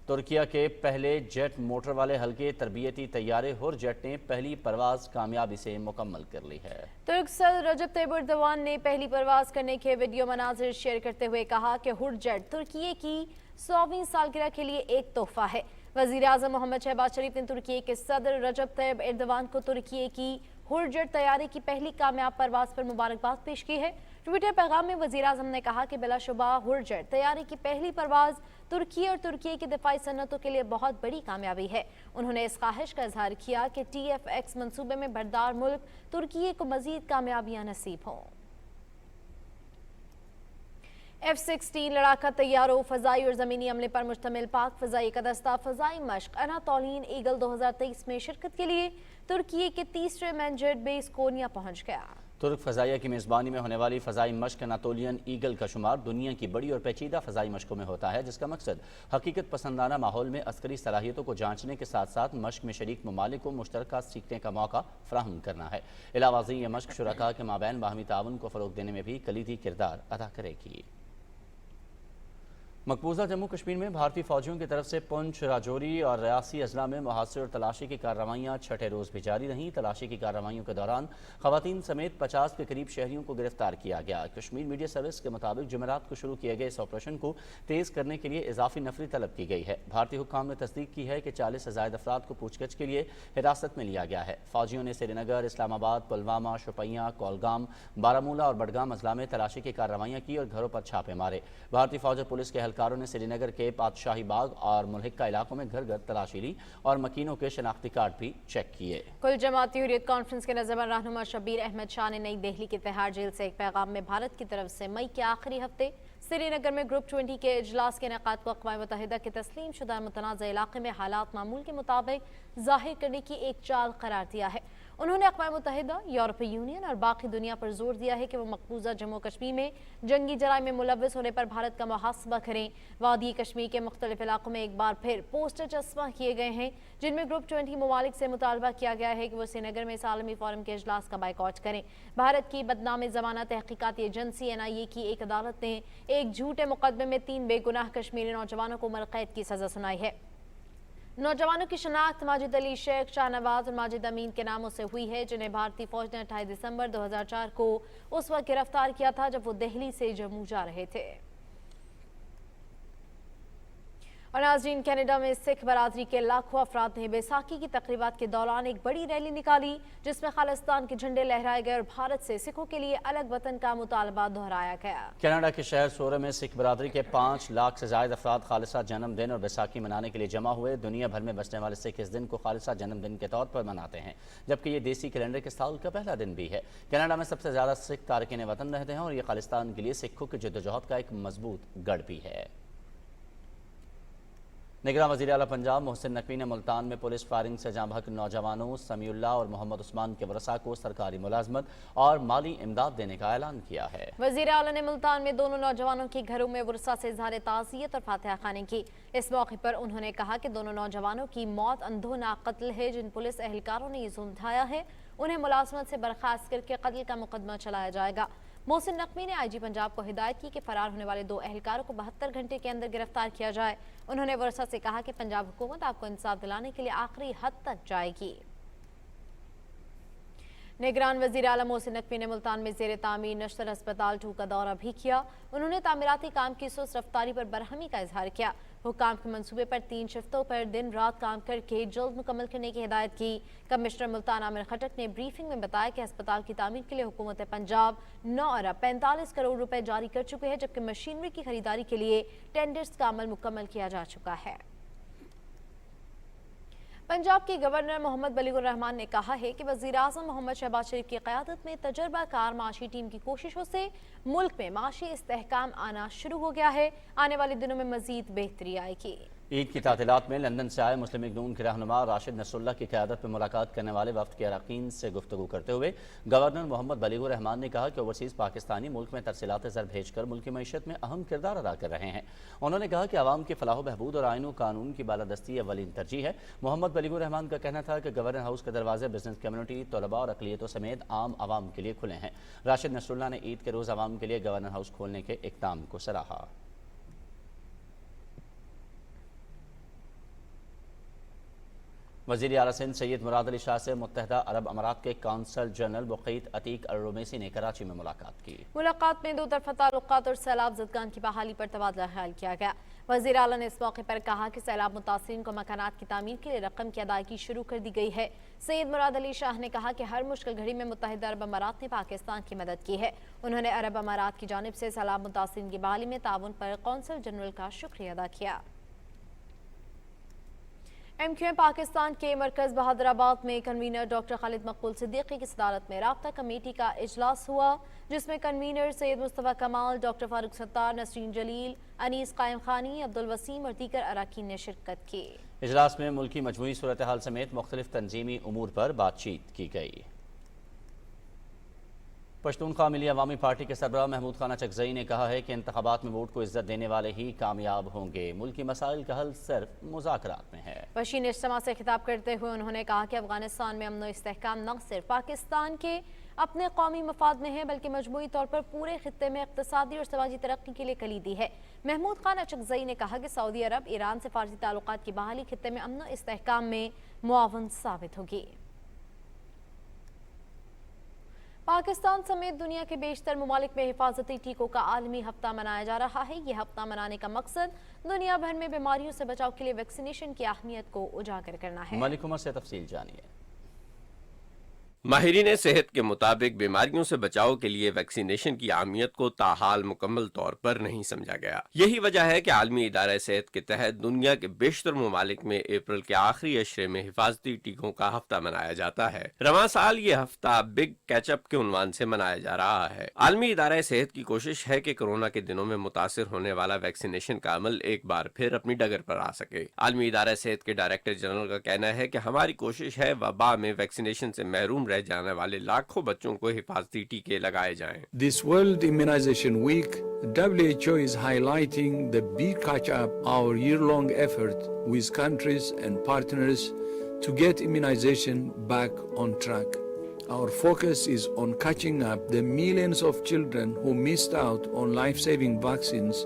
तुर्किया के पहले जेट मोटर वाले हल्के तरबियती तैयारे हुर जेट ने पहली परवाज कामयाबी से मुकम्मल कर ली है। तुर्क सदर रजब तैयब एर्दोगान ने पहली परवाज करने के वीडियो मनाजिर शेयर करते हुए कहा कि हुर जेट तुर्की की 100वीं सालगिरह के लिए एक तोहफा है। वज़ीर आज़म मोहम्मद शहबाज शरीफ ने तुर्की के सदर रजब तैयब एर्दोगान को तुर्की की हुर जेट तैयारी की पहली कामयाब परवाज पर मुबारकबाद पेश की है। ट्विटर पैगाम में वज़ीर आज़म ने कहा कि बिलाशुबा हुर जेट तैयारी की पहली परवाज तुर्की और तुर्की की दिफाई सन्नतों के लिए बहुत बड़ी कामयाबी है। उन्होंने इस ख्वाहिश का इजहार किया कि TFX मंसूबे में बरदार मुल्क तुर्की को मजीद कामयाबियां नसीब हों। F-16 लड़ाका तैयारों, फजाई और ज़मीनी अमले पर मुश्तमिल पाक फजाई का दस्ता फजाई मश्क अनातोलियन ईगल 2023 में शिरकत के लिए तुर्की के तीसरे मैनजेट बेस कोनिया पहुँच गया। तुर्क फ़ज़ाइया की मेज़बानी में होने वाली फ़ज़ाई मश्क अनातोलियन ईगल का शुमार दुनिया की बड़ी और पेचीदा फ़ज़ाई मश्कों में होता है, जिसका मकसद हकीकत पसंदाना माहौल में अस्करी सलाहियतों को जांचने के साथ साथ मश्क में शरीक ममालिक को मुश्तरका सीखने का मौका फराहम करना है। इलावाज़ी ये मश्क शुरका के माबैन बाहमी ताउन को फ़रोग़ देने में भी कलीदी किरदार अदा करेगी। मकबूजा जम्मू कश्मीर में भारतीय फौजियों की तरफ से पुंछ, राजौरी और रियासी अजला में मुहासिर और तलाशी की कार्रवाइयाँ छठे रोज़ भी जारी रहीं। तलाशी की कार्रवाइयों के दौरान खवातीन समेत 50 के करीब शहरियों को गिरफ्तार किया गया। कश्मीर मीडिया सर्विस के मुताबिक जुमेरात को शुरू किए गए इस ऑपरेशन को तेज़ करने के लिए इजाफी नफरी तलब की गई है। भारतीय हुक्काम ने तस्दीक की है कि 40 से ज़ायद अफराद को पूछगछ के लिए हिरासत में लिया गया है। फौजियों ने श्रीनगर, इस्लामाबाद, पुलवामा, शोपियां, कोलगाम, बारामूला और बडगाम अजला में तलाशी की कार्रवाइयाँ की और घरों पर छापे मारे। भारतीय फौज और पुलिस के एहलकारों ने श्रीनगर के पातशाही बाग और मुल्हिका इलाकों में घर घर तलाशी ली और मकीनों के शनाख्ती कार्ड भी चेक किए। कुल जमाती हुर्रियत कॉन्फ्रेंस के नज़रबंद रहनुमा शब्बीर अहमद शाह ने नई दिल्ली की तिहाड़ जेल से एक पैगाम में भारत की तरफ से मई के आखिरी हफ्ते श्रीनगर में ग्रुप 20 के इजलास के इनेकाद को अक़वाम मुत्तहिदा के तस्लीम शुदा मुतनाज़ा इलाके में हालात मामूल के मुताबिक जाहिर करने की एक चाल करार दिया है। उन्होंने अक़वाम मुत्तहिदा, यूरोपीय यूनियन और बाकी दुनिया पर जोर दिया है कि वो मकबूजा जम्मू कश्मीर में जंगी जराइम में मुलव्वस होने पर भारत का मुहासबा करें। वादी कश्मीर के मुख्तलिफ इलाकों में एक बार फिर पोस्टर चस्पा किए गए हैं जिनमें ग्रुप 20 ममालिक से मुतालबा किया गया है कि वो श्रीनगर में इस आलमी फोरम के इजलास का बाइकआउट करें। भारत की बदनाम ज़माना तहकीकाती एजेंसी NIA की एक अदालत ने एक झूठे मुकदमे में 3 बेगुनाह कश्मीरी नौजवानों को उम्र कैद की सजा सुनाई है। नौजवानों की शनाख्त माजिद अली शेख, शाहनवाज और माजिद अमीन के नामों से हुई है, जिन्हें भारतीय फौज ने 28 दिसंबर 2004 को उस वक्त गिरफ्तार किया था जब वो दिल्ली से जम्मू जा रहे थे। और नाज़रीन, कनाडा में सिख बरादरी के लाखों अफराद ने बैसाखी की तकरीबात के दौरान एक बड़ी रैली निकाली जिसमें खालिस्तान के झंडे लहराए गए और भारत से सिखों के लिए अलग वतन का मुतालबा दोहराया गया। कनाडा के शहर सोरे में सिख बरादरी के 5 लाख से ज़ायद अफराद खालिसा जन्मदिन और बैसाखी मनाने के लिए जमा हुए। दुनिया भर में बसने वाले सिख इस दिन को खालिसा जन्मदिन के तौर पर मनाते हैं, जबकि ये देसी कैलेंडर के साल का पहला दिन भी है। कनाडा में सबसे ज़्यादा सिख तारकिन वतन रहते हैं और ये खालिस्तान के लिए सिखों की जद्दोजहद का एक मजबूत गढ़ भी है। निगरान वज़ीर आला पंजाब मोहसिन नकवी ने मुल्तान में पुलिस फायरिंग से जाँ बहक नौजवानों समीउल्लाह और मोहम्मद उस्मान के वरसा को सरकारी मुलाजमत और माली इमदाद देने का ऐलान किया है। वज़ीर आला ने मुल्तान में दोनों नौजवानों के घरों में वरसा से इज़हार ताज़ियत और फातिहा खानी की। इस मौके पर उन्होंने कहा कि दोनों नौजवानों की मौत अंधोना कत्ल है। जिन पुलिस एहलकारों ने ये जुल्म ढाया है उन्हें मुलाजमत से बर्खास्त करके कत्ल का मुकदमा चलाया जाएगा। मोहसिन नकवी ने आईजी पंजाब को हिदायत की कि फरार होने वाले 2 एहलकारों को 72 घंटे के अंदर गिरफ्तार किया जाए। उन्होंने वर्षा से कहा कि पंजाब हुकूमत आपको इंसाफ दिलाने के लिए आखिरी हद तक जाएगी। निगरान वज़ीर आला मोहसिन नकवी ने मुल्तान में ज़ेर तामीर नश्तर अस्पताल 2 का दौरा भी किया। उन्होंने तामीराती काम की सुस्त रफ्तारी पर बरहमी का इजहार किया। हुक्काम के मंसूबे पर 3 शिफ्तों पर दिन रात काम करके जल्द मुकम्मल करने की हिदायत की। कमिश्नर मुल्तान आमिर खटक ने ब्रीफिंग में बताया कि अस्पताल की तामीर के लिए हुकूमत पंजाब 9 अरब 45 करोड़ रुपए जारी कर चुके हैं, जबकि मशीनरी की खरीदारी के लिए टेंडर्स का अमल मुकम्मल किया जा चुका है। पंजाब के गवर्नर मोहम्मद बलीगुर रहमान ने कहा है कि वज़ीर आज़म मोहम्मद शहबाज शरीफ की क़यादत में तजर्बाकार माशी टीम की कोशिशों से मुल्क में माशी इस्तेहकाम आना शुरू हो गया है। आने वाले दिनों में मज़ीद बेहतरी आएगी। ईद की तातीलात में लंदन से आए मुस्लिम लीग नून के रहनुमा राशिद नसरुल्लाह की क़यादत में मुलाकात करने वाले वफ्द के अरकान से गुफ्तगू करते हुए गवर्नर मोहम्मद बलीगुर रहमान ने कहा कि ओवरसीज़ पाकिस्तानी मुल्क में तरसीलात ज़र भेजकर मुल्क की मईशत में अहम किरदार अदा कर रहे हैं। उन्होंने कहा कि आवाम की फलाह बहबूद और आईन कानून की बालादस्ती अवलीन तरजीह है। मोहम्मद बलीगुर रहमान का कहना था कि गवर्नर हाउस के दरवाजे बिजनेस कम्यूनिटी, तलबा और अक़लियतों समेत आम आवाम के लिए खुले हैं। राशिद नसरुल्लाह ने ईद के रोज़ आवाम के लिए गवर्नर हाउस खोलने के इक़दाम को सराहा। वज़ीर आला सिंध सैयद मुराद अली शाह से मुत्तहदा अरब अमारात के कौंसल जनरल बुक़ीत अतीक अल-रुमैसी ने कराची में मुलाकात की। मुलाकात में 2 तरफ़ा ताल्लुकात और सैलाब ज़दगान की बहाली पर तबादला ख्याल किया गया। वज़ीर आला ने इस मौके पर कहा कि सैलाब मुतासिरीन को मकानात की तामीर के लिए रकम की अदायगी शुरू कर दी गई है। सैयद मुराद अली शाह ने कहा कि हर मुश्किल घड़ी में मुत्तहिदा अरब अमारात ने पाकिस्तान की मदद की है। उन्होंने अरब अमारात की जानिब से सैलाब मुतासिरीन की बहाली में ताउन पर कौंसल जनरल का शुक्रिया अदा किया। MQM पाकिस्तान के मरकज़ बहादुराबाद में कन्वीनर डॉक्टर खालिद मकबूल सिद्दीकी की सदारत में राब्ता कमेटी का इजलास हुआ, जिसमें कन्वीनर सैयद मुस्तफ़ा कमाल, डॉक्टर फारूक सत्तार, नसरीन जलील, अनीस कायम खानी, अब्दुल वसीम और दीगर अरकान ने शिरकत की। इजलास में मुल्की मजमूई सूरत हाल समेत मुख्तलिफ तंजीमी उमूर पर बातचीत की गई। पश्तूनख्वा मिली अवामी पार्टी के सरबराह महमूद खान चकजई ने कहा है कि इंतखाबात में वोट को इज्जत देने वाले ही कामयाब होंगे। मुल्की मसाइल का हल सिर्फ मुज़ाकरात में है। वशीन इज्तिमा से खिताब करते हुए उन्होंने कहा कि अफगानिस्तान में अमन व इस्तेहकाम न सिर्फ पाकिस्तान के अपने कौमी मफाद में है, बल्कि मजमूई तौर पर पूरे खित्ते में इक़्तिसादी और समाजी तरक्की के लिए कलीदी है। महमूद खान चकजई ने कहा कि सऊदी अरब ईरान से फारसी ताल्लुकात की बहाली खित्ते में अमन व इस्तेहकाम में मुआवन साबित होगी। पाकिस्तान समेत दुनिया के बेशतर ममालिक में हिफाजती टीकों का आलमी हफ्ता मनाया जा रहा है। यह हफ्ता मनाने का मकसद दुनिया भर में बीमारियों से बचाव के लिए वैक्सीनेशन की अहमियत को उजागर करना है। मलिक उमर से तफसील जानिए। माहिरीन सेहत के मुताबिक बीमारियों से बचाव के लिए वैक्सीनेशन की अहमियत को ताहाल मुकम्मल तौर पर नहीं समझा गया। यही वजह है कि आलमी इदारा सेहत के तहत दुनिया के बेशतर ममालिक में अप्रैल के आखिरी अशरे में हिफाजती टीकों का हफ्ता मनाया जाता है। रवां साल ये हफ्ता बिग कैचअप के उन्वान से मनाया जा रहा है। आलमी इदारा सेहत की कोशिश है कि कोरोना के दिनों में मुतासिर होने वाला वैक्सीनेशन का अमल एक बार फिर अपनी डगर पर आ सके। आलमी इदारा सेहत के डायरेक्टर जनरल का कहना है कि हमारी कोशिश है वबा में वैक्सीनेशन से महरूम जाने वाले लाखों बच्चों को हिफाजती टीके लगाए जाएं। This World Immunization Week, WHO is highlighting the big catch-up, our year-long effort with countries and partners to get immunization back on track. Our focus is on catching up the millions of children who missed out on life-saving vaccines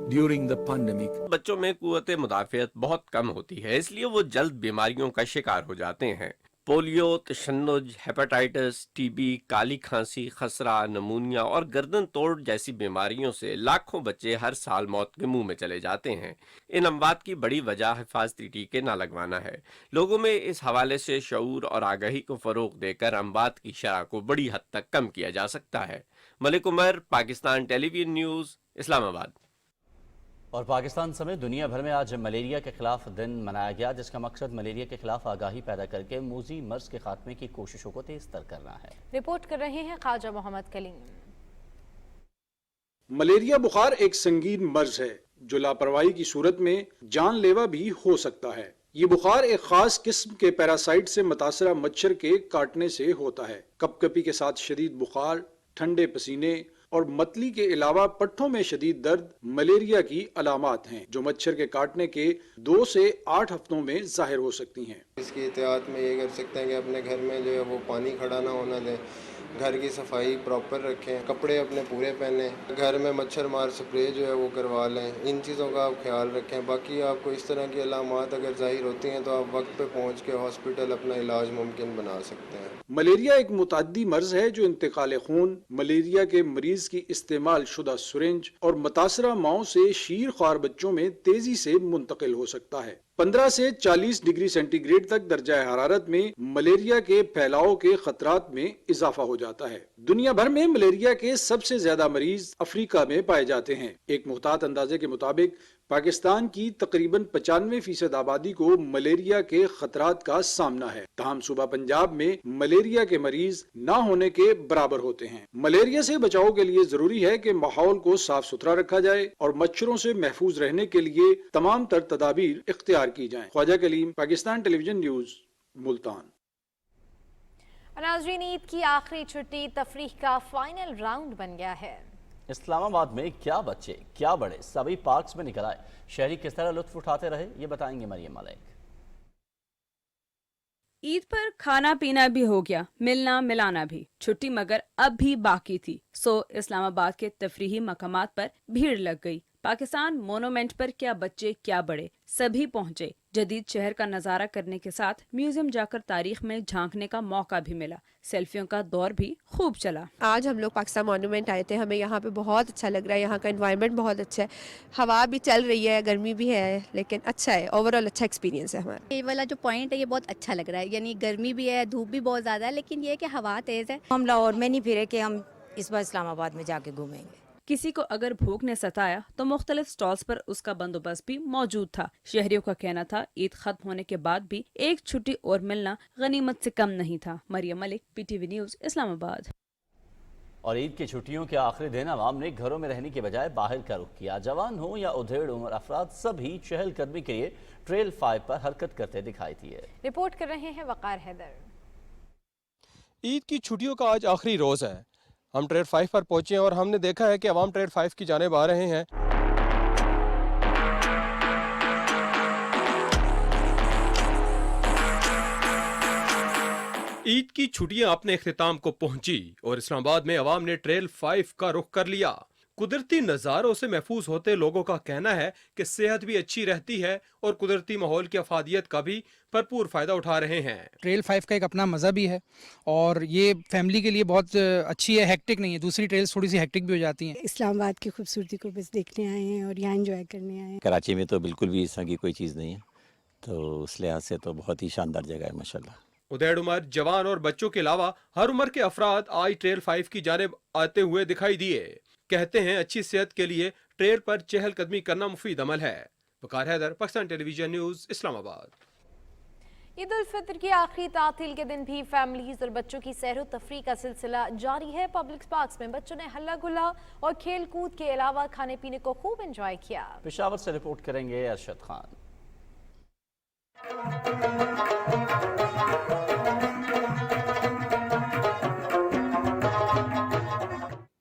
during the pandemic. बच्चों में कुव्वत मुदाफ़ियत बहुत कम होती है, इसलिए वो जल्द बीमारियों का शिकार हो जाते हैं। पोलियो, तशन्नुज, हेपेटाइटिस, टीबी, काली खांसी, खसरा, नमूनिया और गर्दन तोड़ जैसी बीमारियों से लाखों बच्चे हर साल मौत के मुंह में चले जाते हैं। इन अमवात की बड़ी वजह हिफाजती टीके न लगवाना है। लोगों में इस हवाले से शऊर और आगाही को फरोग देकर अमवात की शरह को बड़ी हद तक कम किया जा सकता है। Malik Umar, Pakistan television news, Islamabad. और पाकिस्तान समेत दुनिया भर में आज मलेरिया के खिलाफ दिन मनाया गया, जिसका मकसद मलेरिया के खिलाफ आगाही पैदा करके मूजी मर्ज के खात्मे की कोशिशों को तेज तर करना है। रिपोर्ट कर रहे हैं ख्वाजा मोहम्मद कलीम। मलेरिया बुखार एक संगीन मर्ज है जो लापरवाही की सूरत में जानलेवा भी हो सकता है। ये बुखार एक खास किस्म के पैरासाइट से मुतासरा मच्छर के काटने से होता है। कपकपी के साथ शदीद बुखार, ठंडे पसीने और मतली के अलावा पट्ठों में शदीद दर्द मलेरिया की अलामात हैं, जो मच्छर के काटने के 2 से 8 हफ्तों में जाहिर हो सकती हैं। इसकी एहतियात में ये कर सकते हैं कि अपने घर में जो है वो पानी खड़ा ना होना दें, घर की सफाई प्रॉपर रखें, कपड़े अपने पूरे पहनें, घर में मच्छर मार स्प्रे जो है वो करवा लें। इन चीज़ों का आप ख्याल रखें। बाकी आपको इस तरह की अलामात अगर ज़ाहिर होती हैं तो आप वक्त पे पहुंच के हॉस्पिटल अपना इलाज मुमकिन बना सकते हैं। मलेरिया एक मुतअद्दी मर्ज है जो इंतकाल खून, मलेरिया के मरीज की इस्तेमाल शुदा सुरेंज और मुतासरा माओं से शीर ख्वार बच्चों में तेजी से मुंतकिल हो सकता है। 15 से 40 डिग्री सेंटीग्रेड तक दर्जा हरारत में मलेरिया के फैलाव के खतरात में इजाफा हो जाता है। दुनिया भर में मलेरिया के सबसे ज्यादा मरीज अफ्रीका में पाए जाते हैं। एक मुहतात अंदाजे के मुताबिक पाकिस्तान की तकरीबन 95% आबादी को मलेरिया के खतरात का सामना है। तमाम सूबा पंजाब में मलेरिया के मरीज ना होने के बराबर होते हैं। मलेरिया से बचाव के लिए जरूरी है कि माहौल को साफ सुथरा रखा जाए और मच्छरों से महफूज रहने के लिए तमाम तर तदाबीर इख्तियार की जाएं। Khawaja Kaleem, Pakistan television news, Multan. नाज़रीन, ईद की आखिरी छुट्टी तफरीह का फाइनल राउंड बन गया है। इस्लामाबाद में क्या बच्चे क्या बड़े सभी पार्क्स में निकल आए। शहरी किस तरह लुत्फ उठाते रहे ये बताएंगे मरियम मलिक। ईद पर खाना पीना भी हो गया, मिलना मिलाना भी। छुट्टी मगर अब भी बाकी थी, सो इस्लामाबाद के तफरीही मकामात पर भीड़ लग गई। पाकिस्तान मोनूमेंट पर क्या बच्चे क्या बड़े सभी पहुंचे। जदीद शहर का नजारा करने के साथ म्यूजियम जाकर तारीख में झांकने का मौका भी मिला। सेल्फियों का दौर भी खूब चला। आज हम लोग पाकिस्तान मॉन्यूमेंट आए थे, हमें यहाँ पे बहुत अच्छा लग रहा है। यहाँ का एनवायरनमेंट बहुत अच्छा है, हवा भी चल रही है, गर्मी भी है, लेकिन अच्छा है। ओवरऑल अच्छा एक्सपीरियंस है हमारा। ये वाला जो पॉइंट है ये बहुत अच्छा लग रहा है, यानी गर्मी भी है, धूप भी बहुत ज़्यादा है, लेकिन ये है कि हवा तेज़ है। हम लाहौर में नहीं फिरे कि हम इस बार इस्लामाबाद में जाके घूमेंगे। किसी को अगर भूख ने सताया तो मुख्तलिफ स्टॉल्स पर उसका बंदोबस्त भी मौजूद था। शहरियों का कहना था ईद खत्म होने के बाद भी एक छुट्टी और मिलना गनीमत से कम नहीं था। Maryam Malik, PTV news, Islamabad. और ईद की छुट्टियों के आखिरी दिन आवाम ने घरों में रहने के बजाय बाहर का रुख किया। जवान हो या उधेड़ उम्र अफराद सभी चहलकदमी के लिए ट्रेल 5 पर हरकत करते दिखाई दिए। रिपोर्ट कर रहे हैं वकार हैदर। ईद की छुट्टियों का आज आखिरी रोज है। हम ट्रेड 5 पर पहुंचे हैं और हमने देखा है कि अवाम ट्रेड 5 की जानिब आ रहे हैं। ईद की छुट्टियां अपने इख्तिताम को पहुंची और इस्लामाबाद में अवाम ने ट्रेल 5 का रुख कर लिया। कुदरती नज़ारों से महफूज होते लोगों का कहना है कि सेहत भी अच्छी रहती है और कुदरती माहौल की अफादियत का भी भरपूर फ़ायदा उठा रहे हैं। ट्रेल 5 का एक अपना मज़ा भी है और ये फैमिली के लिए बहुत अच्छी है, हेक्टिक नहीं है। दूसरी ट्रेल्स थोड़ी सी हेक्टिक भी हो जाती हैं। इस्लामाबाद की खूबसूरती को बस देखने आए हैं और यहाँ एंजॉय करने आए हैं। कराची में तो बिल्कुल भी इस तरह की कोई चीज़ नहीं है, तो उस लिहाज से तो बहुत ही शानदार जगह है माशाल्लाह। उधेड़ उम्र, जवान और बच्चों के अलावा हर उम्र के अफराद आज ट्रेल 5 की जानिब आते हुए दिखाई दिए। कहते हैं अच्छी सेहत के लिए ट्रेल पर चहलकदमी करना मुफीद अमल है। वकार हैदर, पाकिस्तान टेलीविजन न्यूज़, इस्लामाबाद। ईद उल फितर की आखिरी तातील के दिन भी फैमिलीज और बच्चों की सैर तफरी का सिलसिला जारी है। पब्लिक पार्क्स में बच्चों ने हल्ला गुल्ला और खेल कूद के अलावा खाने पीने को खूब एंजॉय किया। पेशावर से रिपोर्ट करेंगे अरशद खान।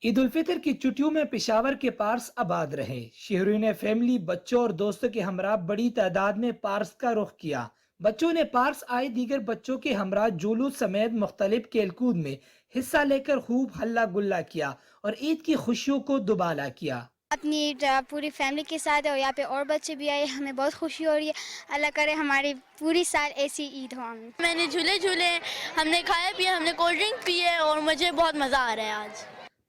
ईद उल फितर की छुट्टियों में पेशावर के पार्क्स आबाद रहे। शहरियों ने फैमिली, बच्चों और दोस्तों के हमरा बड़ी तादाद में पार्क्स का रुख किया। बच्चों ने पार्क्स आए दीगर बच्चों के हमरा जुलूस समेत मुख्तलिफ खेलकूद में हिस्सा लेकर खूब हल्ला गुल्ला किया और ईद की खुशियों को दुबाला किया। अपनी पूरी फैमिली के साथ और यहाँ पे और बच्चे भी आए, हमें बहुत खुशी हो रही है। अल्लाह करे हमारी पूरी साल ऐसी ईद हो। मैंने झूले झूले, हमने खाया पिया, हमने कोल्ड ड्रिंक पी है और मुझे बहुत मज़ा आ रहा है आज।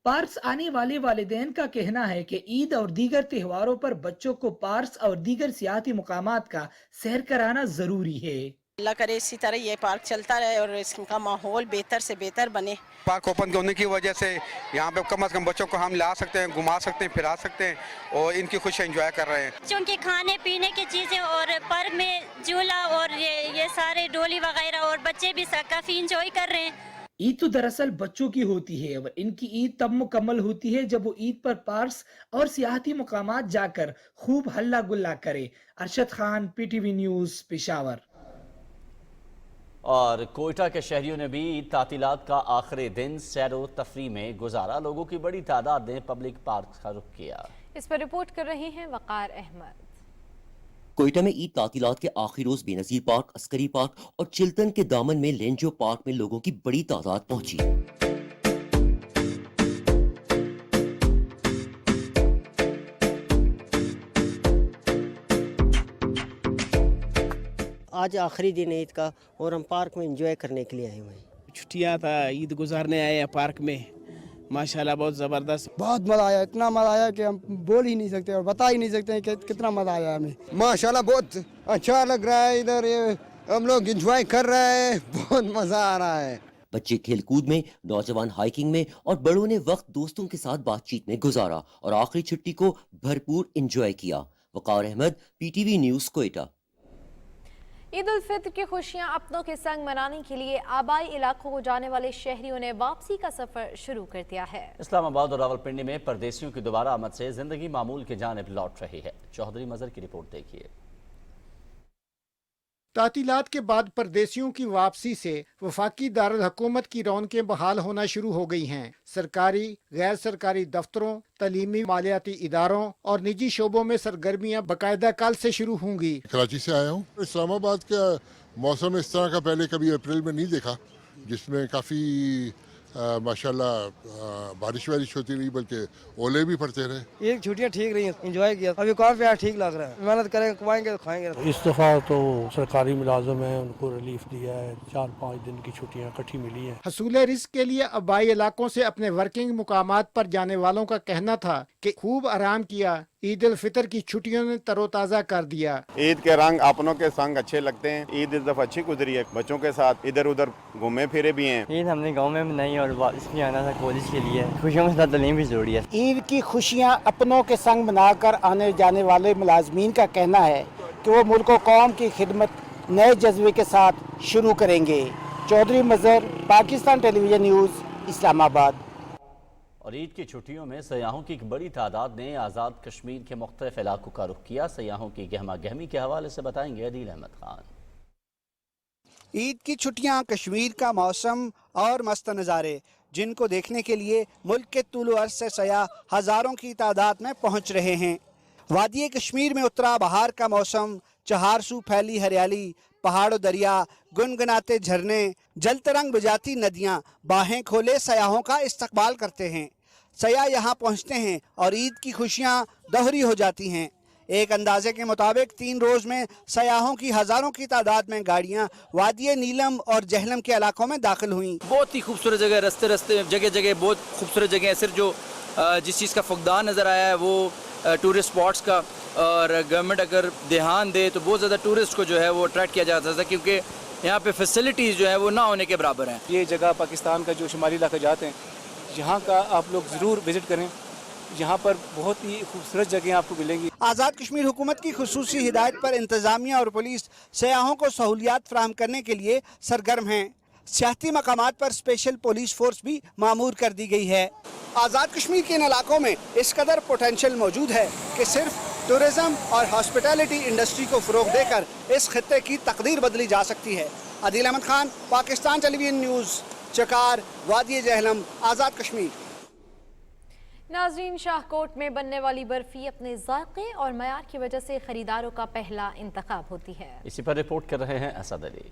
पार्क्स आने वाले वालिदैन का कहना है कि ईद और दीगर त्योहारों पर बच्चों को पार्क्स और दीगर सियाहती मुकामात का सैर कराना जरूरी है। अल्लाह करे इसी तरह ये पार्क चलता रहे और इसका माहौल बेहतर से बेहतर बने। पार्क ओपन होने की वजह से यहाँ पे कम से कम बच्चों को हम ला सकते हैं, घुमा सकते हैं, फिरा सकते हैं और इनकी खुशी एंजॉय कर रहे हैं। बच्चों के खाने पीने की चीज़ें और पार्क में झूला और ये सारे डोली वगैरह और बच्चे भी काफ़ी इंजॉय कर रहे हैं। ईद तो दरअसल बच्चों की होती है और इनकी ईद तब मुकम्मल होती है जब वो ईद पर पार्क्स और सियाहती मुकामात जाकर खूब हल्ला गुल्ला करे। Arshad Khan, PTV news, Peshawar. और कोयटा के शहरियों ने भी ईद तातीलात का आखिरी दिन सैर व तफरी में गुजारा। लोगों की बड़ी तादाद ने पब्लिक पार्क का रुख किया। इस पर रिपोर्ट कर रहे हैं वकार अहमद। कोयटा में ईद तातीलात के आखिरी रोज बेनजीर पार्क, अस्करी पार्क और चिल्तन के दामन में लेंजो पार्क में लोगों की बड़ी तादाद पहुंची। आज आखिरी दिन है ईद का और हम पार्क में एंजॉय करने के लिए आए हुए हैं। छुट्टियाँ था, ईद गुजारने आए हैं पार्क में। माशाल्लाह बहुत ज़बरदस्त, बहुत मज़ा आया, इतना मज़ा आया कि हम बोल ही नहीं सकते और बता ही नहीं सकते कि कितना मज़ा आया हमें। माशाल्लाह बहुत अच्छा लग रहा है, इधर हम लोग एंजॉय कर रहे हैं, बहुत मज़ा आ रहा है। बच्चे खेलकूद में, नौजवान हाइकिंग में और बड़ों ने वक्त दोस्तों के साथ बातचीत में गुजारा और आखिरी छुट्टी को भरपूर एंजॉय किया। वकार अहमद, PTV न्यूज़, कोयटा। ईद उल फित्र की खुशियां अपनों के संग मनाने के लिए आबाई इलाकों को जाने वाले शहरियों ने वापसी का सफर शुरू कर दिया है। इस्लामाबाद और रावलपिंडी में परदेसियों की दोबारा आमद से जिंदगी मामूल की जानिब लौट रही है। चौधरी मजहर की रिपोर्ट देखिए। तातीलात के बाद परदेसियों की वापसी से वफाकी दारुल हुकूमत की रौनकें बहाल होना शुरू हो गई हैं। सरकारी, गैर सरकारी दफ्तरों, तालीमी, मालियाती इदारों और निजी शोबों में सरगर्मियां बाकायदा कल से शुरू होंगी। कराची से आया हूँ। इस्लामाबाद का मौसम इस तरह का पहले कभी अप्रैल में नहीं देखा, जिसमें काफ़ी माशाल्लाह बारिश वारिश होती रही, बल्कि ओले भी पड़ते रहे। एक छुट्टियाँ ठीक रही, एंजॉय किया। अभी काम पे ठीक लग रहा है, मेहनत करेंगे, कमाएंगे तो खाएंगे। इस दफ़ा तो सरकारी मुलाजिम है, उनको रिलीफ दिया है, 4-5 दिन की छुट्टियाँ इकट्ठी मिली हैं। हसूल रिस्क के लिए आबाई इलाकों से अपने वर्किंग मुकामात पर जाने वालों का कहना था कि खूब आराम किया। ईद उल फितर की छुट्टियों ने तरोताज़ा कर दिया। ईद के रंग अपनों के संग अच्छे लगते हैं। ईद इस दफा अच्छी गुजरी है, बच्चों के साथ इधर उधर घूमे फिरे भी हैं। ईद हमने गांव में नहीं और वापस भी आना था कॉलेज के लिए। खुशियों के साथ तालीम भी जरूरी है। ईद की खुशियाँ अपनों के संग मनाकर आने जाने वाले मुलाजमीन का कहना है कि वो मुल्क व कौम की खिदमत नए जज्बे के साथ शुरू करेंगे। चौधरी मजहर, पाकिस्तान टेलीविजन न्यूज़, इस्लामाबाद। और ईद की छुट्टियों में सयाहों की एक बड़ी तादाद ने आज़ाद कश्मीर के मुख्तलिफ इलाकों का रुख किया। सयाहों की गहमा गहमी के हवाले से बताएंगे अदील अहमद खान। ईद की छुट्टियां, कश्मीर का मौसम और मस्त नज़ारे, जिनको देखने के लिए मुल्क के तूल अर्ज से सयाह हज़ारों की तादाद में पहुंच रहे हैं। वादी कश्मीर में उतरा बहार का मौसम, चहारसू फैली हरियाली, पहाड़ों दरिया, गुनगुनाते झरने, जलतरंग बजाती नदियां बाहें खोले सयाहों का इस्तकबाल करते हैं। सयाह यहाँ पहुँचते हैं और ईद की खुशियाँ दोहरी हो जाती हैं। एक अंदाजे के मुताबिक 3 रोज में सयाहों की हज़ारों की तादाद में गाड़ियाँ वादी नीलम और जहलम के इलाकों में दाखिल हुई। बहुत ही खूबसूरत जगह, रस्ते रस्ते जगह जगह बहुत खूबसूरत जगह है। सिर्फ जो जिस चीज़ का फुकदान नज़र आया है वो टूरिस्ट स्पॉट्स का, और गवर्नमेंट अगर ध्यान दे तो बहुत ज़्यादा टूरिस्ट को जो है वो अट्रैक्ट किया जा सकता है, क्योंकि यहाँ पे फैसिलिटीज़ जो है वो ना होने के बराबर हैं। ये जगह पाकिस्तान का जो शुमाली इलाका जाते हैं, यहाँ का आप लोग ज़रूर विज़िट करें। यहाँ पर बहुत ही खूबसूरत जगह आपको मिलेंगी। आज़ाद कश्मीर हुकूमत की खुसूसी हिदायत पर इंतज़ामिया और पुलिस सयाहों को सहूलियात फराहम करने के लिए सरगर्म हैं। सियाहती मकामात पर स्पेशल पुलिस फोर्स भी मामूर कर दी गई है। आज़ाद कश्मीर के इन इलाकों में इस कदर पोटेंशियल मौजूद है कि सिर्फ टूरिज़म और हॉस्पिटैलिटी इंडस्ट्री को फ़रोग देकर इस खित्ते की तकदीर बदली जा सकती है। अदील अहमद खान, पाकिस्तान टेलीविजन न्यूज़, चकार, वादी जहलम, आज़ाद कश्मीर। नाज़रीन, शाहकोट में बनने वाली बर्फी अपने जायके और मयार की वजह से खरीदारों का पहला इंतखाब होती है। इसी पर रिपोर्ट कर रहे हैं असद अली।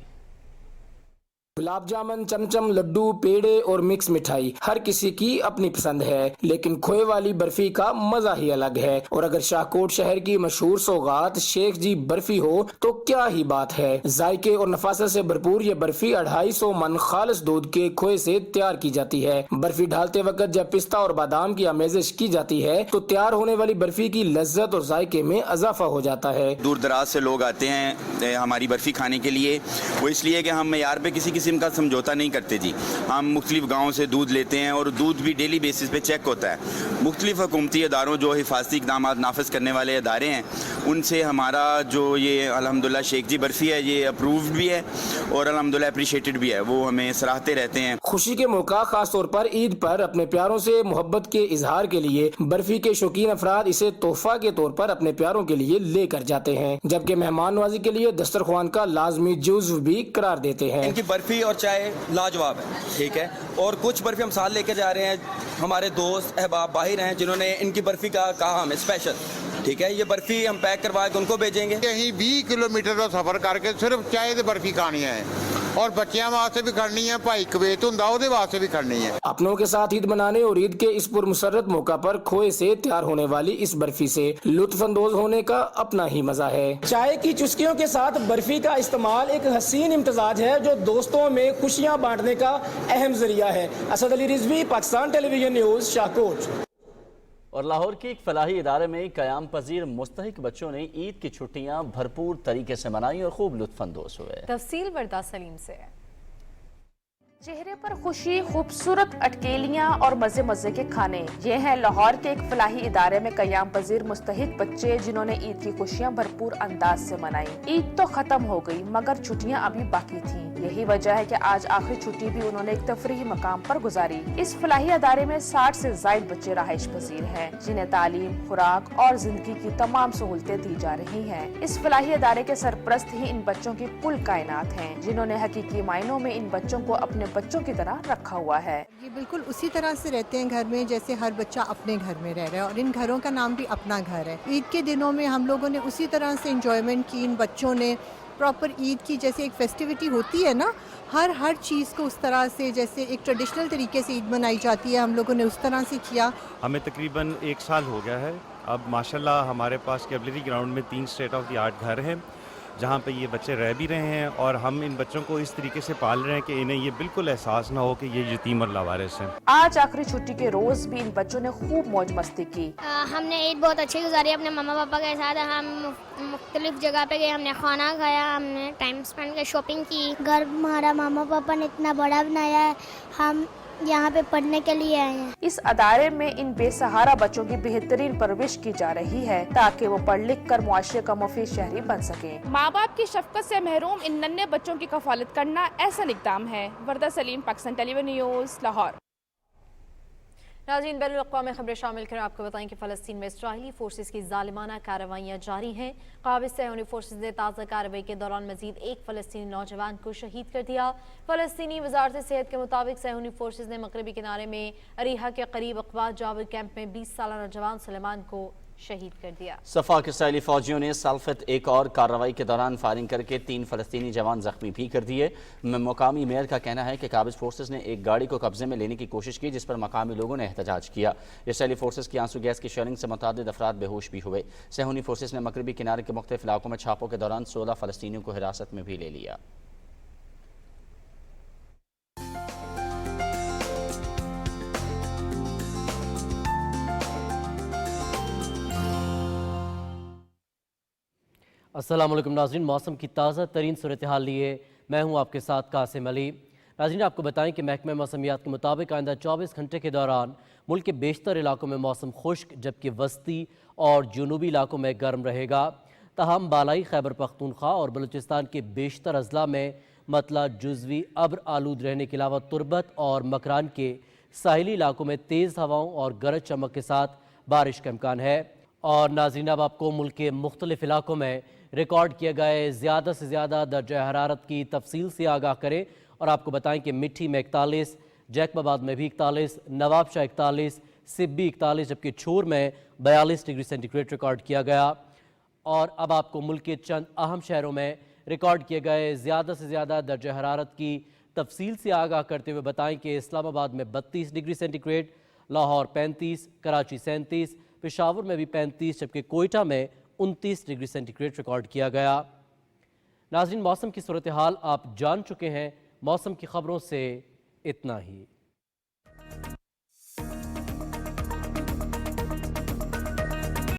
गुलाब जामुन, चमचम, लड्डू, पेड़े और मिक्स मिठाई हर किसी की अपनी पसंद है, लेकिन खोए वाली बर्फी का मजा ही अलग है। और अगर शाहकोट शहर की मशहूर सौगात शेख जी बर्फी हो तो क्या ही बात है। जायके और नफासत से भरपूर ये बर्फी 250 मन खालिस दूध के खोए से तैयार की जाती है। बर्फी ढालते वक्त जब पिस्ता और बादाम की आमेजिश की जाती है तो तैयार होने वाली बर्फी की लज्जत और जायके में इजाफा हो जाता है। दूर दराज से लोग आते हैं हमारी बर्फी खाने के लिए, वो इसलिए कि हम मयार पे किसी قسم کا سمجھوتا نہیں کرتے جی. ہم مختلف گاؤں سے دودھ لیتے ہیں اور دودھ بھی ڈیلی بیسس پہ چیک ہوتا ہے. مختلف حکومتی اداروں جو حفاظتی اقدامات نافذ کرنے والے ادارے ہیں ان سے ہمارا جو یہ الحمدللہ شیخ جی برفی ہے یہ اپرووڈ بھی ہے اور الحمدللہ اپریشیٹڈ بھی ہے. وہ ہمیں سراہتے رہتے ہیں. خوشی کے موقع خاص طور پر عید پر اپنے پیاروں سے محبت کے اظہار کے لیے برفی کے شوقین افراد اسے تحفہ کے طور پر اپنے پیاروں کے لیے لے کر جاتے ہیں، جبکہ مہمان نوازی کے لیے دسترخوان کا لازمی جزو بھی قرار دیتے ہیں. ان کی برفی اور چائے لاجواب ہے، ٹھیک ہے. اور کچھ برفی ہم ساتھ لے کے جا رہے ہیں، ہمارے دوست احباب باہر ہیں جنہوں نے ان کی برفی کا کہا ہمیں اسپیشل، ٹھیک ہے. یہ برفی ہم پیک کروا کے ان کو بھیجیں گے. کہیں 20 کلومیٹر کا سفر کر کے صرف چائے تے برفی کھانی ہے اور بچیاں واسطے بھی کھڑنی ہے، بھائی کویت ہوندا اودے واسطے بھی کھڑنی ہے. اپنوں کے ساتھ عید منانے اور عید کے اس پرمسرت موقع پر کھوئے سے تیار ہونے والی اس برفی سے لطف اندوز ہونے کا اپنا ہی مزہ ہے. چائے کی چسکیوں کے ساتھ برفی کا استعمال ایک حسین امتزاج ہے جو دوستوں میں خوشیاں بانٹنے کا اہم ذریعہ ہے. اسد علی رضوی، پاکستان ٹیلی ویژن نیوز، شاہکوٹ. اور لاہور کے ایک فلاحی ادارے میں قیام پذیر مستحق بچوں نے عید کی چھٹیاں بھرپور طریقے سے منائیں اور خوب لطف اندوز ہوئے. تفصیل وردہ سلیم سے. چہرے پر خوشی، خوبصورت اٹکیلیاں اور مزے مزے کے کھانے، یہ ہیں لاہور کے ایک فلاحی ادارے میں قیام پذیر مستحق بچے جنہوں نے عید کی خوشیاں بھرپور انداز سے منائی. عید تو ختم ہو گئی مگر چھٹیاں ابھی باقی تھیں. یہی وجہ ہے کہ آج آخری چھٹی بھی انہوں نے ایک تفریحی مقام پر گزاری. اس فلاحی ادارے میں 60 سے زائد بچے رہائش پذیر ہیں جنہیں تعلیم، خوراک اور زندگی کی تمام سہولتیں دی جا رہی ہیں. اس فلاحی ادارے کے سرپرست ہی ان بچوں کی کل کائنات ہیں جنہوں نے حقیقی معنوں میں ان بچوں کو اپنے بچوں کی طرح رکھا ہوا ہے. یہ بالکل اسی طرح سے رہتے ہیں گھر میں جیسے ہر بچہ اپنے گھر میں رہ رہا ہے اور ان گھروں کا نام بھی اپنا گھر ہے. عید کے دنوں میں ہم لوگوں نے اسی طرح سے انجوائمنٹ کی. ان بچوں نے پراپر عید کی جیسے ایک فیسٹیوٹی ہوتی ہے نا، ہر چیز کو اس طرح سے جیسے ایک ٹریڈیشنل طریقے سے عید منائی جاتی ہے، ہم لوگوں نے اس طرح سے کیا. ہمیں تقریباً 1 سال ہو گیا ہے. اب ماشاءاللہ ہمارے پاس کیبلری گراؤنڈ میں 3 اسٹیٹ آف دی آرٹ گھر ہیں جہاں پہ یہ بچے رہ بھی رہے ہیں اور ہم ان بچوں کو اس طریقے سے پال رہے ہیں کہ انہیں یہ بالکل احساس نہ ہو کہ یہ یتیم اور لاوارث ہیں. آج آخری چھٹی کے روز بھی ان بچوں نے خوب موج مستی کی. ہم نے عید بہت اچھی گزاری اپنے ماما پاپا کے ساتھ. ہم مختلف جگہ پہ گئے، ہم نے کھانا کھایا، ہم نے ٹائم اسپینڈ کیا، شاپنگ کی. گھر ہمارا ماما پاپا نے اتنا بڑا بنایا ہے، ہم یہاں پہ پڑھنے کے لیے آئے ہیں. اس ادارے میں ان بے سہارا بچوں کی بہترین پرورش کی جا رہی ہے تاکہ وہ پڑھ لکھ کر معاشرے کا مفید شہری بن سکیں. ماں باپ کی شفقت سے محروم ان ننھے بچوں کی کفالت کرنا احسن اقدام ہے. وردہ سلیم، پاکستان ٹیلی ویژن نیوز، لاہور. ناظرین، بین الاقوامی خبریں شامل کریں آپ کو بتائیں کہ فلسطین میں اسرائیلی فورسز کی ظالمانہ کارروائیاں جاری ہیں. قابض صہیونی فورسز نے تازہ کارروائی کے دوران مزید ایک فلسطینی نوجوان کو شہید کر دیا. فلسطینی وزارت صحت کے مطابق صہیونی فورسز نے مغربی کنارے میں اریحا کے قریب اقوا جابر کیمپ میں 20 سالہ نوجوان سلیمان کو شہید کر دیا. صفاق اسرائیلی فوجیوں نے سالفت ایک اور کارروائی کے دوران فائرنگ کر کے 3 فلسطینی جوان زخمی بھی کر دیے. مقامی میئر کا کہنا ہے کہ قابض فورسز نے ایک گاڑی کو قبضے میں لینے کی کوشش کی جس پر مقامی لوگوں نے احتجاج کیا. اسرائیلی فورسز کی آنسو گیس کی شیلنگ سے متعدد افراد بے ہوش بھی ہوئے. صہیونی فورسز نے مغربی کنارے کے مختلف علاقوں میں چھاپوں کے دوران 16 فلسطینیوں کو حراست میں بھی لے لیا. السلام علیکم ناظرین، موسم کی تازہ ترین صورتحال لیے میں ہوں آپ کے ساتھ قاسم علی. ناظرین، آپ کو بتائیں کہ محکمہ موسمیات کے مطابق آئندہ 24 گھنٹے کے دوران ملک کے بیشتر علاقوں میں موسم خشک جبکہ وسطی اور جنوبی علاقوں میں گرم رہے گا. تاہم بالائی خیبر پختونخوا اور بلوچستان کے بیشتر اضلاع میں مطلع جزوی ابر آلود رہنے کے علاوہ تربت اور مکران کے ساحلی علاقوں میں تیز ہواؤں اور گرج چمک کے ساتھ بارش کا امکان ہے. اور ناظرین، اب آپ کو ملک کے مختلف علاقوں میں ریکارڈ کیے گئے زیادہ سے زیادہ درجہ حرارت کی تفصیل سے آگاہ کریں اور آپ کو بتائیں کہ مٹھی میں 41، جیکب آباد میں بھی 41، نواب شاہ 41، سبی 41 جبکہ چھور میں 42 ڈگری سینٹی گریڈ ریکارڈ کیا گیا. اور اب آپ کو ملک کے چند اہم شہروں میں ریکارڈ کیے گئے زیادہ سے زیادہ درجہ حرارت کی تفصیل سے آگاہ کرتے ہوئے بتائیں کہ اسلام آباد میں 32 degree centigrade, Lahore 35، Karachi 37، Peshawar میں بھی 35 جبکہ کوئٹہ میں 29 ڈگری سینٹی گریڈ ریکارڈ کیا گیا. ناظرین، موسم کی صورتحال آپ جان چکے ہیں. موسم کی خبروں سے اتنا ہی.